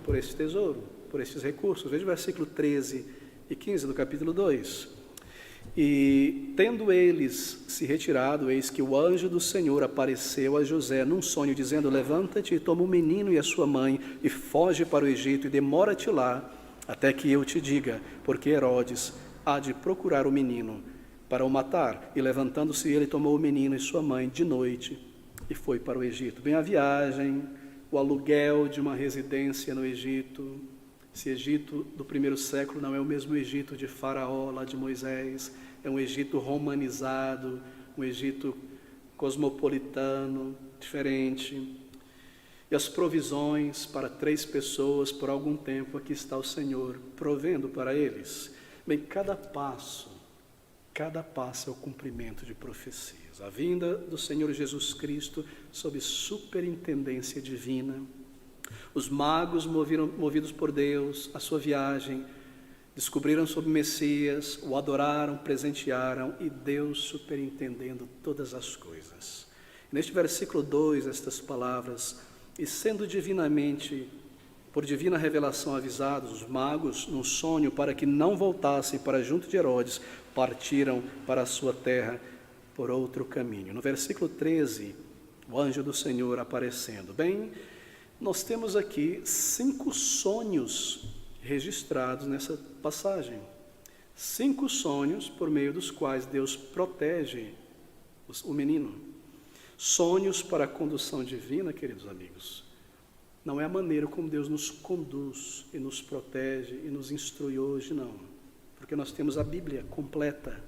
por esse tesouro, por esses recursos. Veja o versículo 13 e 15 do capítulo 2. E, tendo eles se retirado, eis que o anjo do Senhor apareceu a José num sonho, dizendo: levanta-te e toma o menino e a sua mãe, e foge para o Egito, e demora-te lá, até que eu te diga, porque Herodes há de procurar o menino para o matar. E levantando-se ele, tomou o menino e sua mãe de noite, e foi para o Egito. Bem, a viagem, o aluguel de uma residência no Egito. Esse Egito do primeiro século não é o mesmo Egito de Faraó, lá de Moisés, é um Egito romanizado, um Egito cosmopolitano, diferente. E as provisões para 3 pessoas por algum tempo, aqui está o Senhor provendo para eles. Bem, cada passo é o cumprimento de profecias. A vinda do Senhor Jesus Cristo sob superintendência divina. Os magos, movidos por Deus, a sua viagem, descobriram sobre o Messias, o adoraram, presentearam, e Deus superintendendo todas as coisas. Neste versículo 2, estas palavras: e sendo divinamente, por divina revelação avisados, os magos, num sonho, para que não voltassem para junto de Herodes, partiram para a sua terra por outro caminho. No versículo 13, o anjo do Senhor aparecendo. Bem, nós temos aqui 5 sonhos registrados nessa passagem. 5 sonhos por meio dos quais Deus protege o menino. Sonhos para a condução divina, queridos amigos. Não é a maneira como Deus nos conduz e nos protege e nos instrui hoje, não. Porque nós temos a Bíblia completa.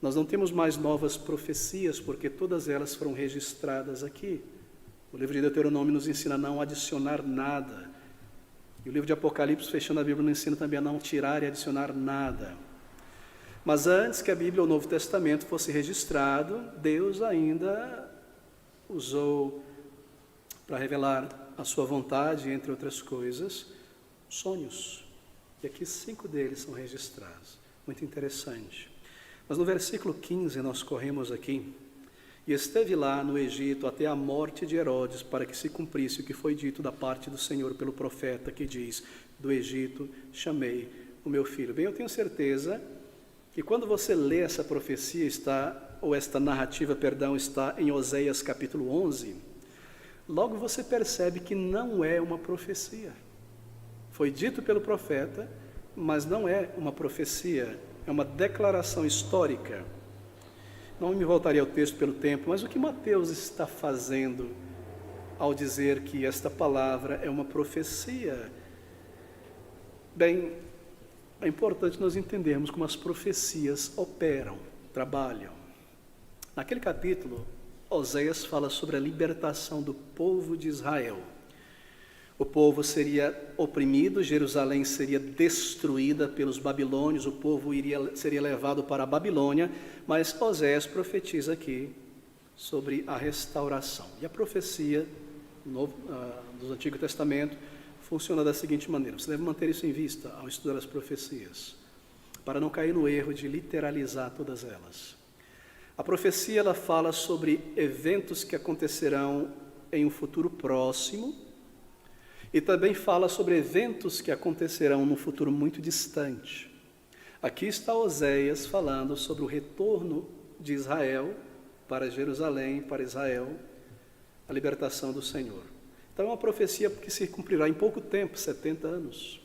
Nós não temos mais novas profecias, porque todas elas foram registradas aqui. O livro de Deuteronômio nos ensina a não adicionar nada. E o livro de Apocalipse, fechando a Bíblia, nos ensina também a não tirar e adicionar nada. Mas antes que a Bíblia, o Novo Testamento, fosse registrado, Deus ainda usou para revelar a sua vontade, entre outras coisas, sonhos. E aqui 5 deles são registrados. Muito interessante. Mas no versículo 15, nós corremos aqui: e esteve lá no Egito até a morte de Herodes, para que se cumprisse o que foi dito da parte do Senhor pelo profeta, que diz: do Egito chamei o meu filho. Bem, eu tenho certeza que quando você lê essa profecia, esta narrativa, está em Oséias capítulo 11, logo você percebe que não é uma profecia. Foi dito pelo profeta, mas não é uma profecia, é uma declaração histórica. Não me voltaria ao texto pelo tempo, mas o que Mateus está fazendo ao dizer que esta palavra é uma profecia? Bem, é importante nós entendermos como as profecias operam, trabalham. Naquele capítulo, Oséias fala sobre a libertação do povo de Israel. O povo seria oprimido, Jerusalém seria destruída pelos babilônios, o povo seria levado para a Babilônia, mas Oséias profetiza aqui sobre a restauração. E a profecia do Antigo Testamento funciona da seguinte maneira: você deve manter isso em vista ao estudar as profecias, para não cair no erro de literalizar todas elas. A profecia ela fala sobre eventos que acontecerão em um futuro próximo e também fala sobre eventos que acontecerão num futuro muito distante. Aqui está Oséias falando sobre o retorno de Israel para Jerusalém, para Israel, a libertação do Senhor. Então é uma profecia que se cumprirá em pouco tempo, 70 anos.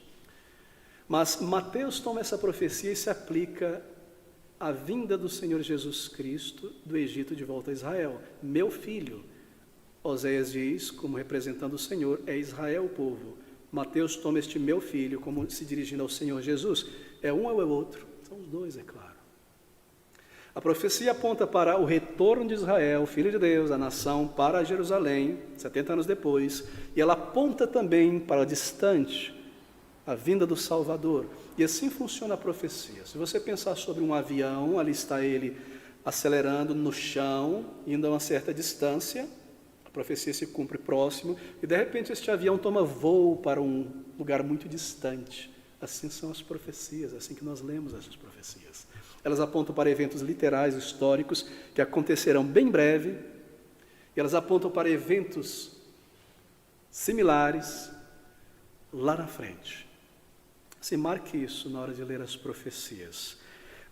Mas Mateus toma essa profecia e se aplica à vinda do Senhor Jesus Cristo do Egito de volta a Israel. Meu filho, Oséias diz, como representando o Senhor, é Israel o povo. Mateus toma este meu filho como se dirigindo ao Senhor Jesus. É um ou é outro? São os dois, é claro. A profecia aponta para o retorno de Israel, filho de Deus, a nação, para Jerusalém, 70 anos depois, e ela aponta também para o distante, a vinda do Salvador. E assim funciona a profecia. Se você pensar sobre um avião, ali está ele acelerando no chão, indo a uma certa distância, a profecia se cumpre próximo, e de repente este avião toma voo para um lugar muito distante. Assim são as profecias, assim que nós lemos essas profecias. Elas apontam para eventos literais, históricos, que acontecerão bem breve, e elas apontam para eventos similares lá na frente. Se marque isso na hora de ler as profecias.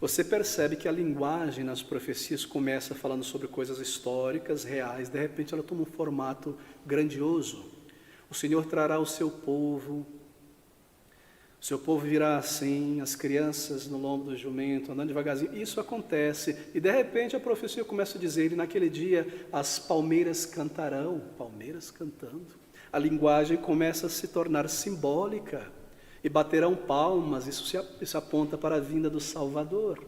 Você percebe que a linguagem nas profecias começa falando sobre coisas históricas, reais, de repente ela toma um formato grandioso. O Senhor trará o seu povo virá assim, as crianças no lombo do jumento, andando devagarzinho. Isso acontece, e de repente a profecia começa a dizer, e naquele dia as palmeiras cantarão, palmeiras cantando. A linguagem começa a se tornar simbólica, e baterão palmas, isso aponta para a vinda do Salvador.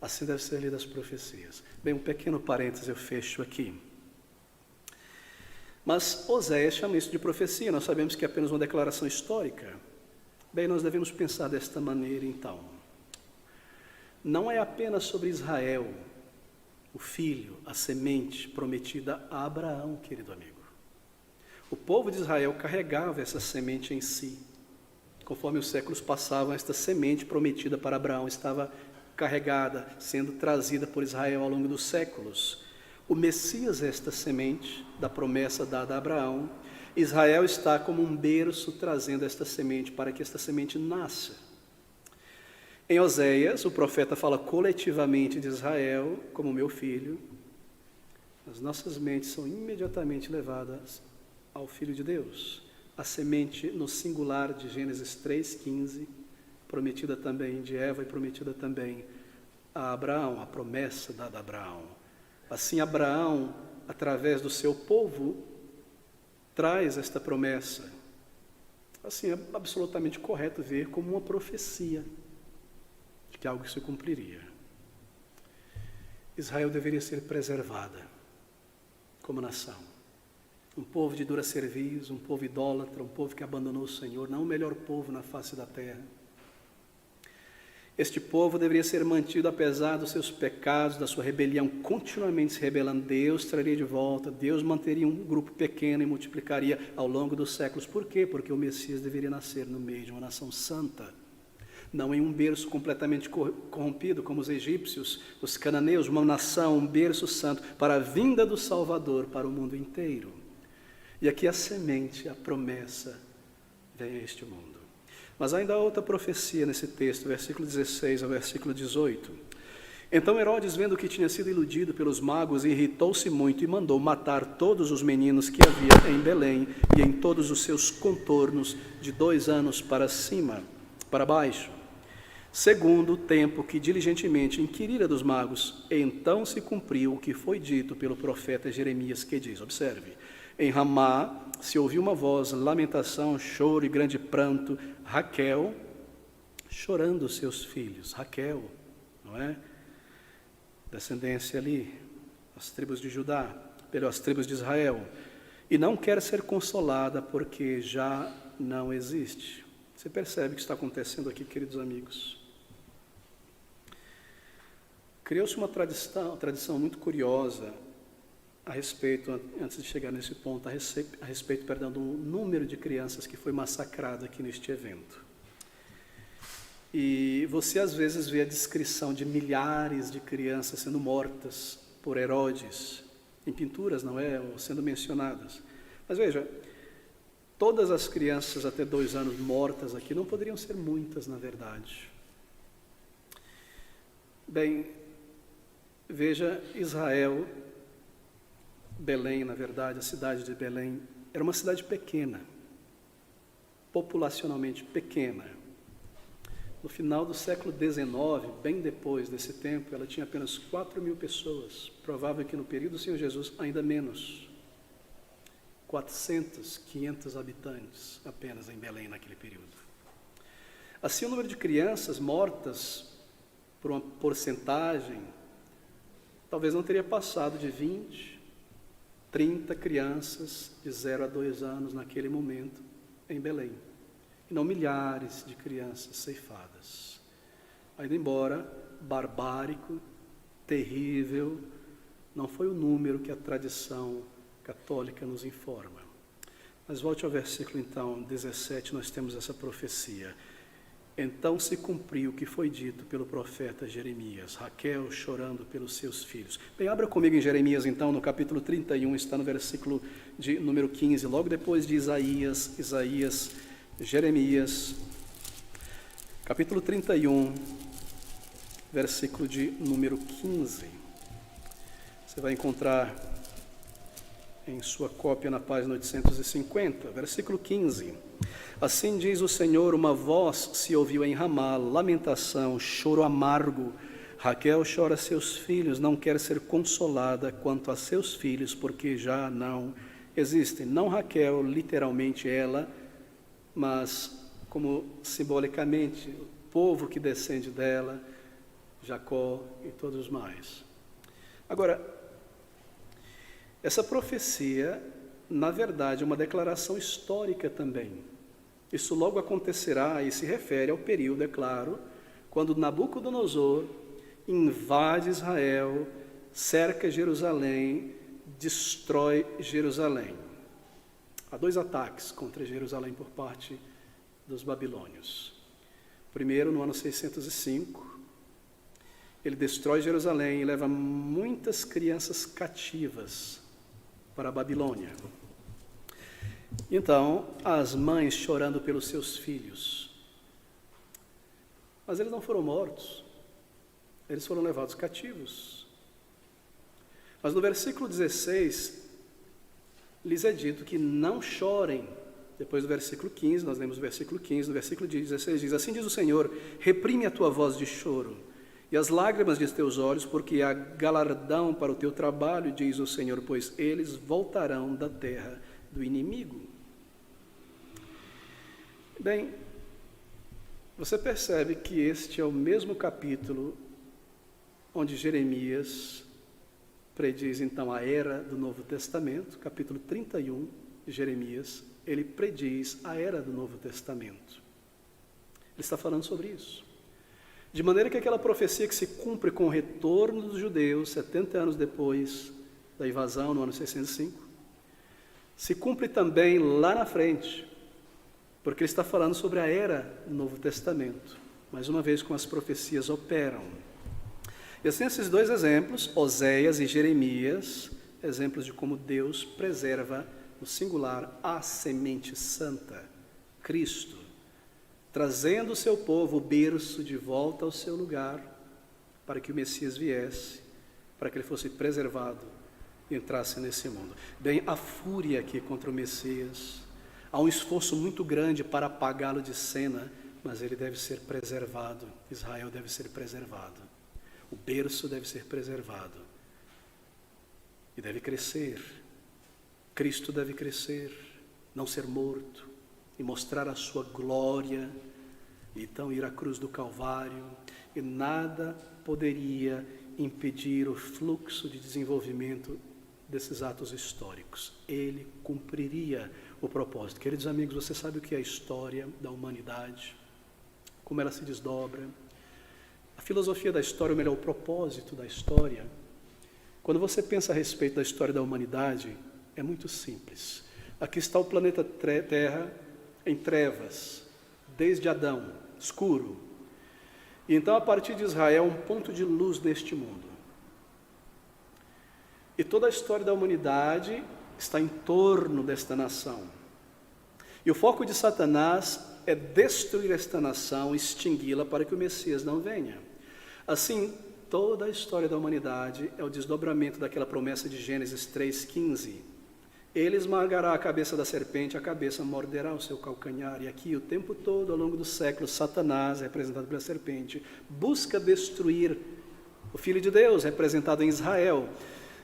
Assim deve ser lidas as profecias. Bem, um pequeno parênteses eu fecho aqui. Mas Oséias chama isso de profecia, nós sabemos que é apenas uma declaração histórica. Bem, nós devemos pensar desta maneira então. Não é apenas sobre Israel, o filho, a semente prometida a Abraão, querido amigo. O povo de Israel carregava essa semente em si. Conforme os séculos passavam, esta semente prometida para Abraão estava carregada, sendo trazida por Israel ao longo dos séculos. O Messias é esta semente da promessa dada a Abraão. Israel está como um berço trazendo esta semente para que esta semente nasça. Em Oséias, o profeta fala coletivamente de Israel como meu filho. As nossas mentes são imediatamente levadas ao Filho de Deus. A semente no singular de Gênesis 3,15, prometida também de Eva e prometida também a Abraão, a promessa dada a Abraão. Assim, Abraão, através do seu povo, traz esta promessa. Assim, é absolutamente correto ver como uma profecia de que algo se cumpriria. Israel deveria ser preservada como nação. Um povo de dura cerviz, um povo idólatra, um povo que abandonou o Senhor, não o melhor povo na face da terra. Este povo deveria ser mantido apesar dos seus pecados, da sua rebelião, continuamente se rebelando. Deus traria de volta, Deus manteria um grupo pequeno e multiplicaria ao longo dos séculos. Por quê? Porque o Messias deveria nascer no meio de uma nação santa, não em um berço completamente corrompido, como os egípcios, os cananeus, uma nação, um berço santo, para a vinda do Salvador para o mundo inteiro. E aqui a semente, a promessa, vem a este mundo. Mas ainda há outra profecia nesse texto, versículo 16 ao versículo 18. Então Herodes, vendo que tinha sido iludido pelos magos, irritou-se muito e mandou matar todos os meninos que havia em Belém e em todos os seus contornos, de 2 anos para cima, para baixo, segundo o tempo que diligentemente inquirira dos magos. Então se cumpriu o que foi dito pelo profeta Jeremias, que diz, observe, em Ramá se ouviu uma voz, lamentação, choro e grande pranto, Raquel chorando os seus filhos. Raquel, não é? Descendência ali as tribos de Judá, pelas tribos de Israel, e não quer ser consolada porque já não existe. Você percebe o que está acontecendo aqui, queridos amigos? Criou-se uma tradição muito curiosa a respeito, antes de chegar nesse ponto, a respeito do número de crianças que foi massacrado aqui neste evento. E você às vezes vê a descrição de milhares de crianças sendo mortas por Herodes, em pinturas, não é? Ou sendo mencionadas. Mas veja, todas as crianças até 2 anos mortas aqui não poderiam ser muitas, na verdade. Bem, veja, Israel, Belém, na verdade, a cidade de Belém, era uma cidade pequena, populacionalmente pequena. No final do século XIX, bem depois desse tempo, ela tinha apenas 4.000 pessoas. Provável que no período do Senhor Jesus, ainda menos. 400, 500 habitantes apenas em Belém naquele período. Assim, o número de crianças mortas, por uma porcentagem, talvez não teria passado de 20, 30 crianças de 0 a 2 anos naquele momento em Belém. E não milhares de crianças ceifadas. Ainda embora barbárico, terrível, não foi o número que a tradição católica nos informa. Mas volte ao versículo então 17, nós temos essa profecia. Então se cumpriu o que foi dito pelo profeta Jeremias, Raquel chorando pelos seus filhos. Bem, abra comigo em Jeremias então, no capítulo 31, está no versículo de número 15, logo depois de Jeremias, capítulo 31, versículo de número 15. Você vai encontrar em sua cópia na página 850, versículo 15. Assim diz o Senhor, uma voz se ouviu em Ramá, lamentação, choro amargo. Raquel chora seus filhos, não quer ser consolada quanto a seus filhos, porque já não existem. Não Raquel, literalmente ela, mas como simbolicamente o povo que descende dela, Jacó e todos mais. Agora, essa profecia, na verdade, é uma declaração histórica também. Isso logo acontecerá e se refere ao período, é claro, quando Nabucodonosor invade Israel, cerca Jerusalém, destrói Jerusalém. Há 2 ataques contra Jerusalém por parte dos babilônios. Primeiro, no ano 605, ele destrói Jerusalém e leva muitas crianças cativas para a Babilônia. Então, as mães chorando pelos seus filhos. Mas eles não foram mortos, eles foram levados cativos. Mas no versículo 16, lhes é dito que não chorem. Depois do versículo 15, nós lemos o versículo 15, no versículo 16 diz, assim diz o Senhor, reprime a tua voz de choro e as lágrimas de teus olhos, porque há galardão para o teu trabalho, diz o Senhor, pois eles voltarão da terra do inimigo. Bem, você percebe que este é o mesmo capítulo onde Jeremias prediz então a era do Novo Testamento, capítulo 31 de Jeremias, ele prediz a era do Novo Testamento. Ele está falando sobre isso. De maneira que aquela profecia que se cumpre com o retorno dos judeus, 70 anos depois da invasão, no ano 605, se cumpre também lá na frente, porque ele está falando sobre a era do Novo Testamento. Mais uma vez, como as profecias operam. E assim, esses 2 exemplos, Oséias e Jeremias, exemplos de como Deus preserva, no singular, a semente santa, Cristo, trazendo o seu povo, o berço, de volta ao seu lugar, para que o Messias viesse, para que ele fosse preservado e entrasse nesse mundo. Bem, a fúria aqui contra o Messias, há um esforço muito grande para apagá-lo de cena, mas ele deve ser preservado, Israel deve ser preservado, o berço deve ser preservado, e deve crescer, Cristo deve crescer, não ser morto, e mostrar a sua glória, e então ir à cruz do Calvário, e nada poderia impedir o fluxo de desenvolvimento desses atos históricos. Ele cumpriria o propósito. Queridos amigos, você sabe o que é a história da humanidade? Como ela se desdobra? A filosofia da história, ou melhor, o propósito da história. Quando você pensa a respeito da história da humanidade, é muito simples. Aqui está o planeta Terra em trevas, desde Adão, escuro. E então, a partir de Israel, um ponto de luz neste mundo. E toda a história da humanidade está em torno desta nação. E o foco de Satanás é destruir esta nação, extingui-la para que o Messias não venha. Assim, toda a história da humanidade é o desdobramento daquela promessa de Gênesis 3,15. Ele esmagará a cabeça da serpente, a cabeça morderá o seu calcanhar. E aqui, o tempo todo, ao longo dos séculos, Satanás, representado pela serpente, busca destruir o Filho de Deus, representado em Israel,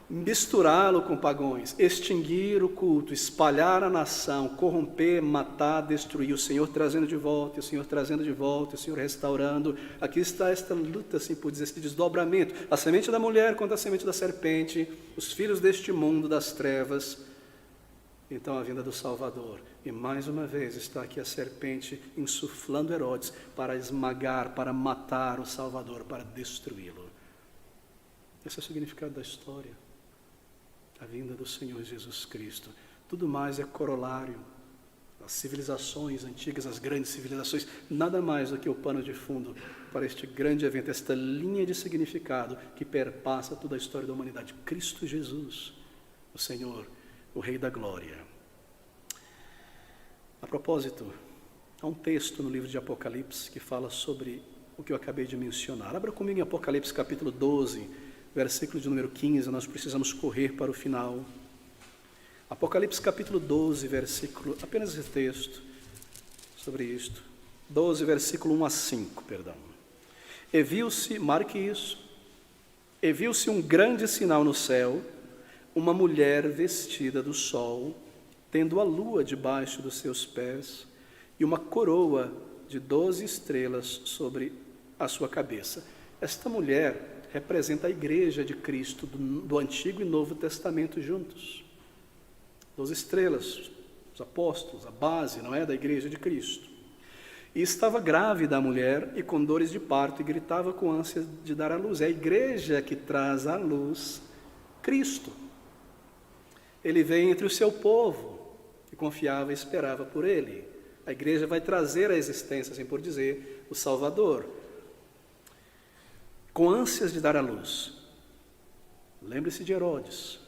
misturá-lo com pagões, extinguir o culto, espalhar a nação, corromper, matar, destruir, o Senhor trazendo de volta, o Senhor trazendo de volta, o Senhor restaurando. Aqui está esta luta, assim por dizer, esse desdobramento, a semente da mulher contra a semente da serpente, os filhos deste mundo das trevas, então a vinda do Salvador. E mais uma vez está aqui a serpente insuflando Herodes para esmagar, para matar o Salvador, para destruí-lo. Esse é o significado da história. A vinda do Senhor Jesus Cristo. Tudo mais é corolário. As civilizações antigas, as grandes civilizações, nada mais do que o pano de fundo para este grande evento, esta linha de significado que perpassa toda a história da humanidade. Cristo Jesus, o Senhor, o Rei da Glória. A propósito, há um texto no livro de Apocalipse que fala sobre o que eu acabei de mencionar. Abra comigo em Apocalipse capítulo 12, versículo de número 15, nós precisamos correr para o final. Apocalipse capítulo 12, versículo, apenas esse texto sobre isto. 12, versículo 1 a 5, perdão. E viu-se, marque isso, e viu-se um grande sinal no céu, uma mulher vestida do sol, tendo a lua debaixo dos seus pés, e uma coroa de 12 estrelas sobre a sua cabeça. Esta mulher representa a igreja de Cristo do Antigo e Novo Testamento juntos. 12 estrelas, os apóstolos, a base, não é, da igreja de Cristo. E estava grávida a mulher e com dores de parto e gritava com ânsia de dar à luz. É a igreja que traz à luz Cristo. Ele veio entre o seu povo, que confiava e esperava por ele. A igreja vai trazer à existência, assim por dizer, o Salvador, com ânsias de dar à luz. Lembre-se de Herodes.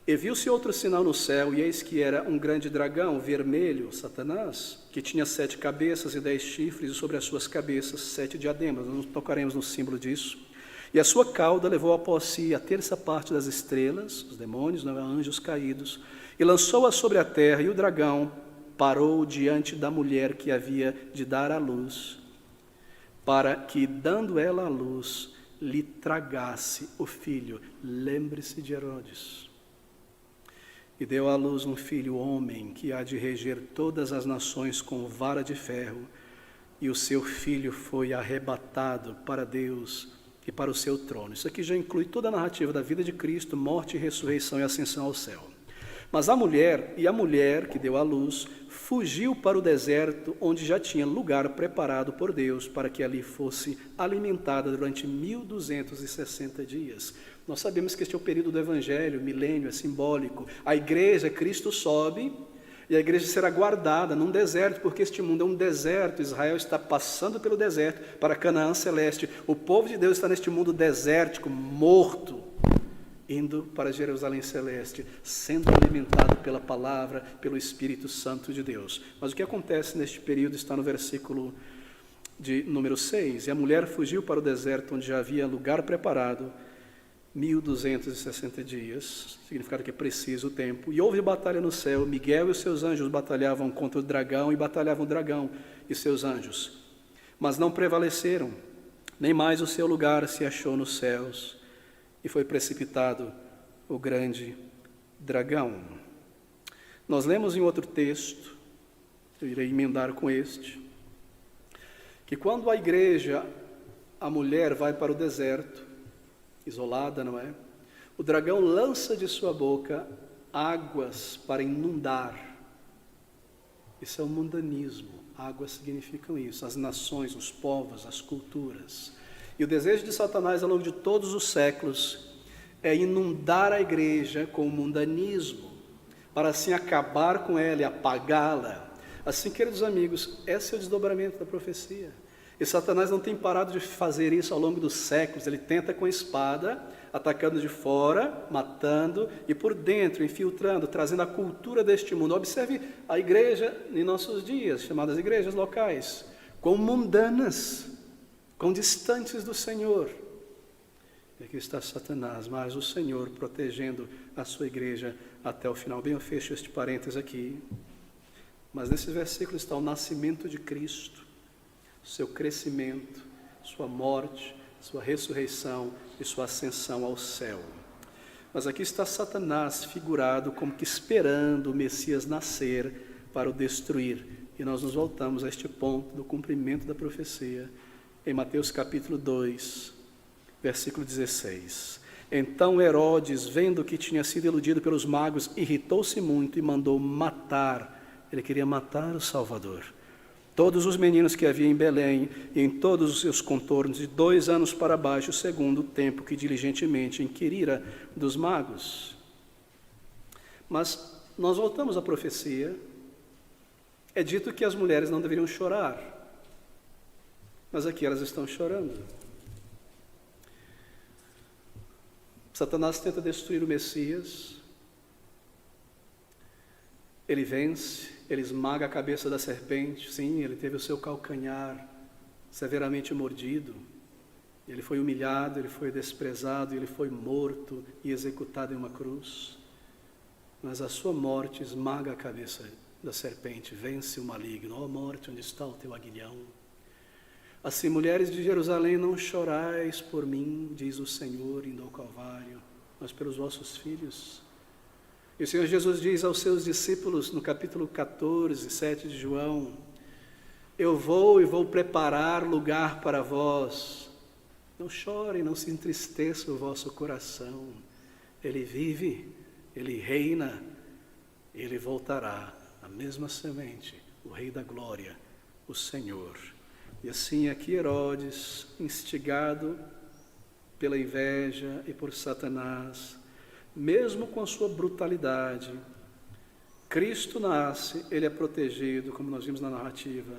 E viu-se outro sinal no céu, e eis que era um grande dragão, vermelho, Satanás, que tinha 7 cabeças e 10 chifres, e sobre as suas cabeças 7 diademas. Nós tocaremos no símbolo disso. E a sua cauda levou após si a terça parte das estrelas, os demônios, não é, anjos caídos, e lançou-a sobre a terra, e o dragão parou diante da mulher que havia de dar à luz, para que, dando ela à luz, lhe tragasse o filho. Lembre-se de Herodes. E deu à luz um filho homem, que há de reger todas as nações com vara de ferro, e o seu filho foi arrebatado para Deus e para o seu trono. Isso aqui já inclui toda a narrativa da vida de Cristo, morte, ressurreição e ascensão ao céu. Mas a mulher que deu à luz, fugiu para o deserto, onde já tinha lugar preparado por Deus, para que ali fosse alimentada durante 1260 dias. Nós sabemos que este é o período do Evangelho, milênio, é simbólico. A igreja, Cristo sobe, e a igreja será guardada num deserto, porque este mundo é um deserto. Israel está passando pelo deserto para Canaã celeste. O povo de Deus está neste mundo desértico, morto, indo para Jerusalém celeste, sendo alimentado pela palavra, pelo Espírito Santo de Deus. Mas o que acontece neste período está no versículo de número 6. E a mulher fugiu para o deserto, onde já havia lugar preparado, 1260 dias, significado que é preciso o tempo. E houve batalha no céu, Miguel e os seus anjos batalhavam contra o dragão, e batalhavam o dragão e seus anjos. Mas não prevaleceram, nem mais o seu lugar se achou nos céus, e foi precipitado o grande dragão. Nós lemos em outro texto, eu irei emendar com este, que quando a igreja, a mulher vai para o deserto, isolada, não é? O dragão lança de sua boca águas para inundar. Isso é o mundanismo. Águas significam isso, as nações, os povos, as culturas. E o desejo de Satanás ao longo de todos os séculos é inundar a igreja com o mundanismo, para assim acabar com ela e apagá-la. Assim, queridos amigos, esse é o desdobramento da profecia. E Satanás não tem parado de fazer isso ao longo dos séculos. Ele tenta com a espada, atacando de fora, matando, e por dentro, infiltrando, trazendo a cultura deste mundo. Observe a igreja em nossos dias, chamadas igrejas locais, como mundanas, com distantes do Senhor. E aqui está Satanás, mas o Senhor protegendo a sua igreja até o final. Bem, eu fecho este parênteses aqui. Mas nesse versículo está o nascimento de Cristo, seu crescimento, sua morte, sua ressurreição e sua ascensão ao céu. Mas aqui está Satanás figurado como que esperando o Messias nascer para o destruir. E nós nos voltamos a este ponto do cumprimento da profecia em Mateus capítulo 2, versículo 16. Então Herodes, vendo que tinha sido iludido pelos magos, irritou-se muito e mandou matar. Ele queria matar o Salvador. Todos os meninos que havia em Belém e em todos os seus contornos, de 2 anos para baixo, segundo o tempo que diligentemente inquirira dos magos. Mas nós voltamos à profecia. É dito que as mulheres não deveriam chorar, mas aqui elas estão chorando. Satanás tenta destruir o Messias. Ele vence, ele esmaga a cabeça da serpente. Sim, ele teve o seu calcanhar severamente mordido. Ele foi humilhado, ele foi desprezado, ele foi morto e executado em uma cruz. Mas a sua morte esmaga a cabeça da serpente, vence o maligno. Ó morte, onde está o teu aguilhão? Assim, mulheres de Jerusalém, não chorais por mim, diz o Senhor, indo ao Calvário, mas pelos vossos filhos. E o Senhor Jesus diz aos seus discípulos, no capítulo 14, 7 de João, eu vou e vou preparar lugar para vós. Não chorem, não se entristeça o vosso coração. Ele vive, ele reina, ele voltará, a mesma semente, o Rei da Glória, o Senhor. E assim aqui Herodes, instigado pela inveja e por Satanás, mesmo com a sua brutalidade, Cristo nasce, ele é protegido, como nós vimos na narrativa,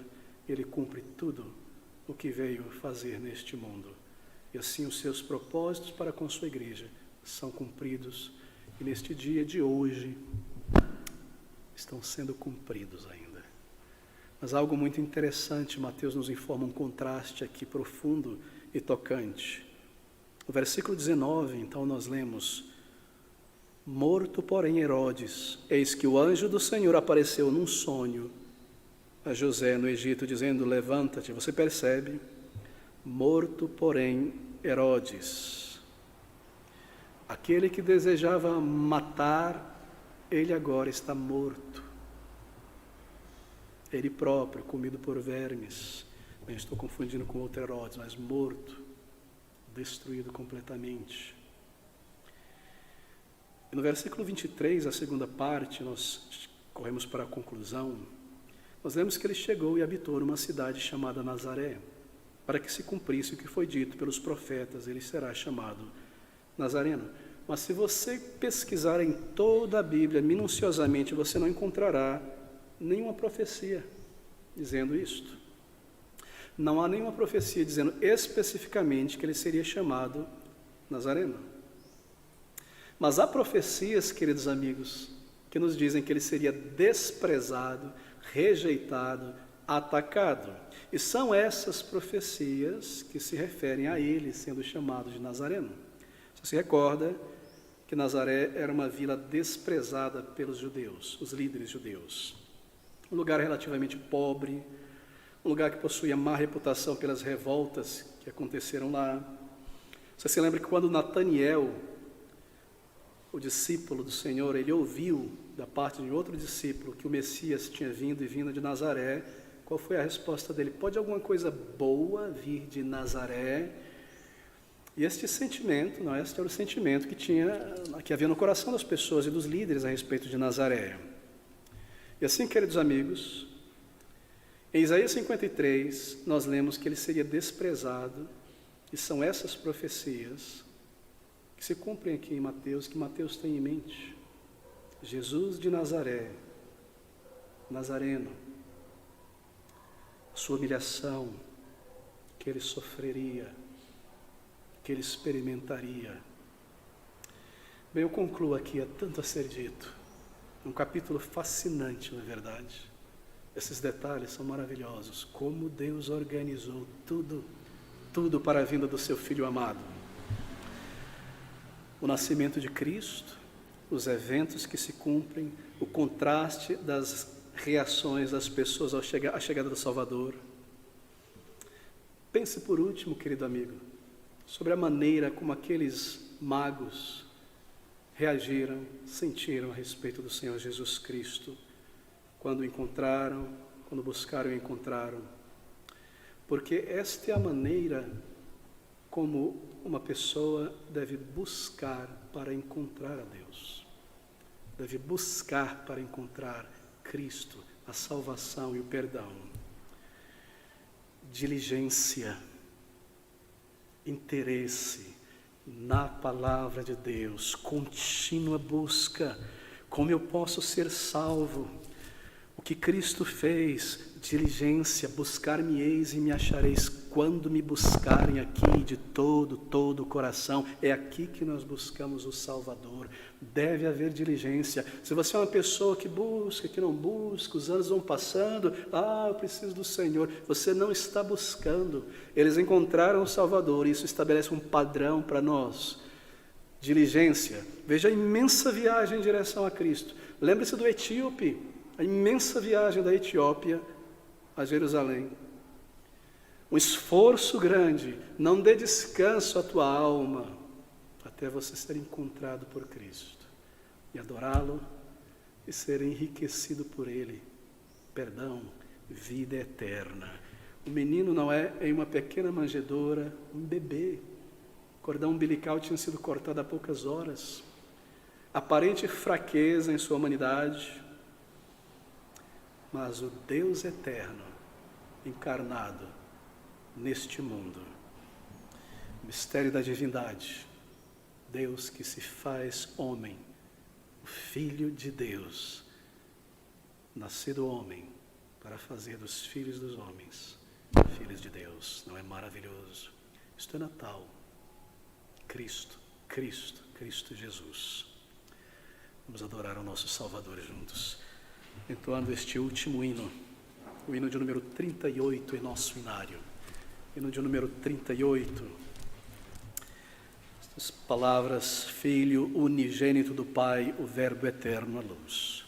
ele cumpre tudo o que veio fazer neste mundo. E assim os seus propósitos para com sua igreja são cumpridos, e neste dia de hoje estão sendo cumpridos ainda. Mas algo muito interessante, Mateus nos informa um contraste aqui profundo e tocante. No versículo 19, então nós lemos: morto, porém, Herodes, eis que o anjo do Senhor apareceu num sonho a José no Egito, dizendo, levanta-te. Você percebe? Morto, porém, Herodes. Aquele que desejava matar, ele agora está morto. Ele próprio, comido por vermes. Bem, estou confundindo com outro Herodes, mas morto, destruído completamente. No versículo 23, a segunda parte, nós corremos para a conclusão, nós vemos que ele chegou e habitou numa cidade chamada Nazaré, para que se cumprisse o que foi dito pelos profetas, ele será chamado Nazareno. Mas se você pesquisar em toda a Bíblia, minuciosamente, você não encontrará nenhuma profecia dizendo isto. Não há nenhuma profecia dizendo especificamente que ele seria chamado Nazareno. Mas há profecias, queridos amigos, que nos dizem que ele seria desprezado, rejeitado, atacado. E são essas profecias que se referem a ele sendo chamado de Nazareno. Você se recorda que Nazaré era uma vila desprezada pelos judeus, os líderes judeus. Um lugar relativamente pobre, um lugar que possuía má reputação pelas revoltas que aconteceram lá. Você se lembra que quando Nataniel, o discípulo do Senhor, ele ouviu da parte de outro discípulo que o Messias tinha vindo e vindo de Nazaré, qual foi a resposta dele? Pode alguma coisa boa vir de Nazaré? E este sentimento, não, este era o sentimento que havia no coração das pessoas e dos líderes a respeito de Nazaré. E assim, queridos amigos, em Isaías 53, nós lemos que ele seria desprezado, e são essas profecias que se cumprem aqui em Mateus, que Mateus tem em mente. Jesus de Nazaré, Nazareno, a sua humilhação que ele sofreria, que ele experimentaria. Bem, eu concluo aqui, há tanto a ser dito. Um capítulo fascinante, não é verdade? Esses detalhes são maravilhosos. Como Deus organizou tudo para a vinda do seu Filho amado. O nascimento de Cristo, os eventos que se cumprem, o contraste das reações das pessoas à chegada do Salvador. Pense por último, querido amigo, sobre a maneira como aqueles magos reagiram, sentiram a respeito do Senhor Jesus Cristo, quando o encontraram, quando buscaram e encontraram. Porque esta é a maneira como uma pessoa deve buscar para encontrar a Deus. Deve buscar para encontrar Cristo, a salvação e o perdão. Diligência, interesse na palavra de Deus, contínua busca. Como eu posso ser salvo? O que Cristo fez, diligência, buscar-me-eis e me achareis quando me buscarem aqui de todo o coração. É aqui que nós buscamos o Salvador. Deve haver diligência. Se você é uma pessoa que busca, que não busca, os anos vão passando, eu preciso do Senhor. Você não está buscando. Eles encontraram o Salvador, e isso estabelece um padrão para nós. Diligência. Veja a imensa viagem em direção a Cristo. Lembre-se do etíope. A imensa viagem da Etiópia a Jerusalém. Um esforço grande. Não dê descanso à tua alma até você ser encontrado por Cristo e adorá-lo e ser enriquecido por Ele. Perdão, vida eterna. O menino não é em uma pequena manjedoura, um bebê. O cordão umbilical tinha sido cortado há poucas horas. Aparente fraqueza em sua humanidade, mas o Deus eterno, encarnado neste mundo. Mistério da divindade. Deus que se faz homem, o Filho de Deus, nascido homem, para fazer dos filhos dos homens filhos de Deus. Não é maravilhoso? Isto é Natal. Cristo Jesus. Vamos adorar o nosso Salvador juntos, entoando este último hino, o hino de número 38 em nosso inário. Hino de número 38. Estas palavras: Filho unigênito do Pai, o Verbo eterno à luz.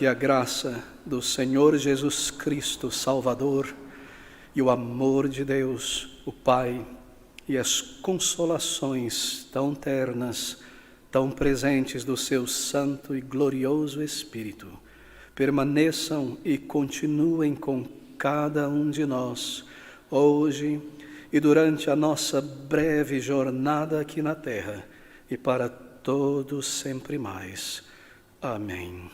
que a graça do Senhor Jesus Cristo, Salvador, e o amor de Deus, o Pai, e as consolações tão ternas, tão presentes do seu Santo e glorioso Espírito, permaneçam e continuem com cada um de nós, hoje e durante a nossa breve jornada aqui na terra, e para todos sempre mais. Amém.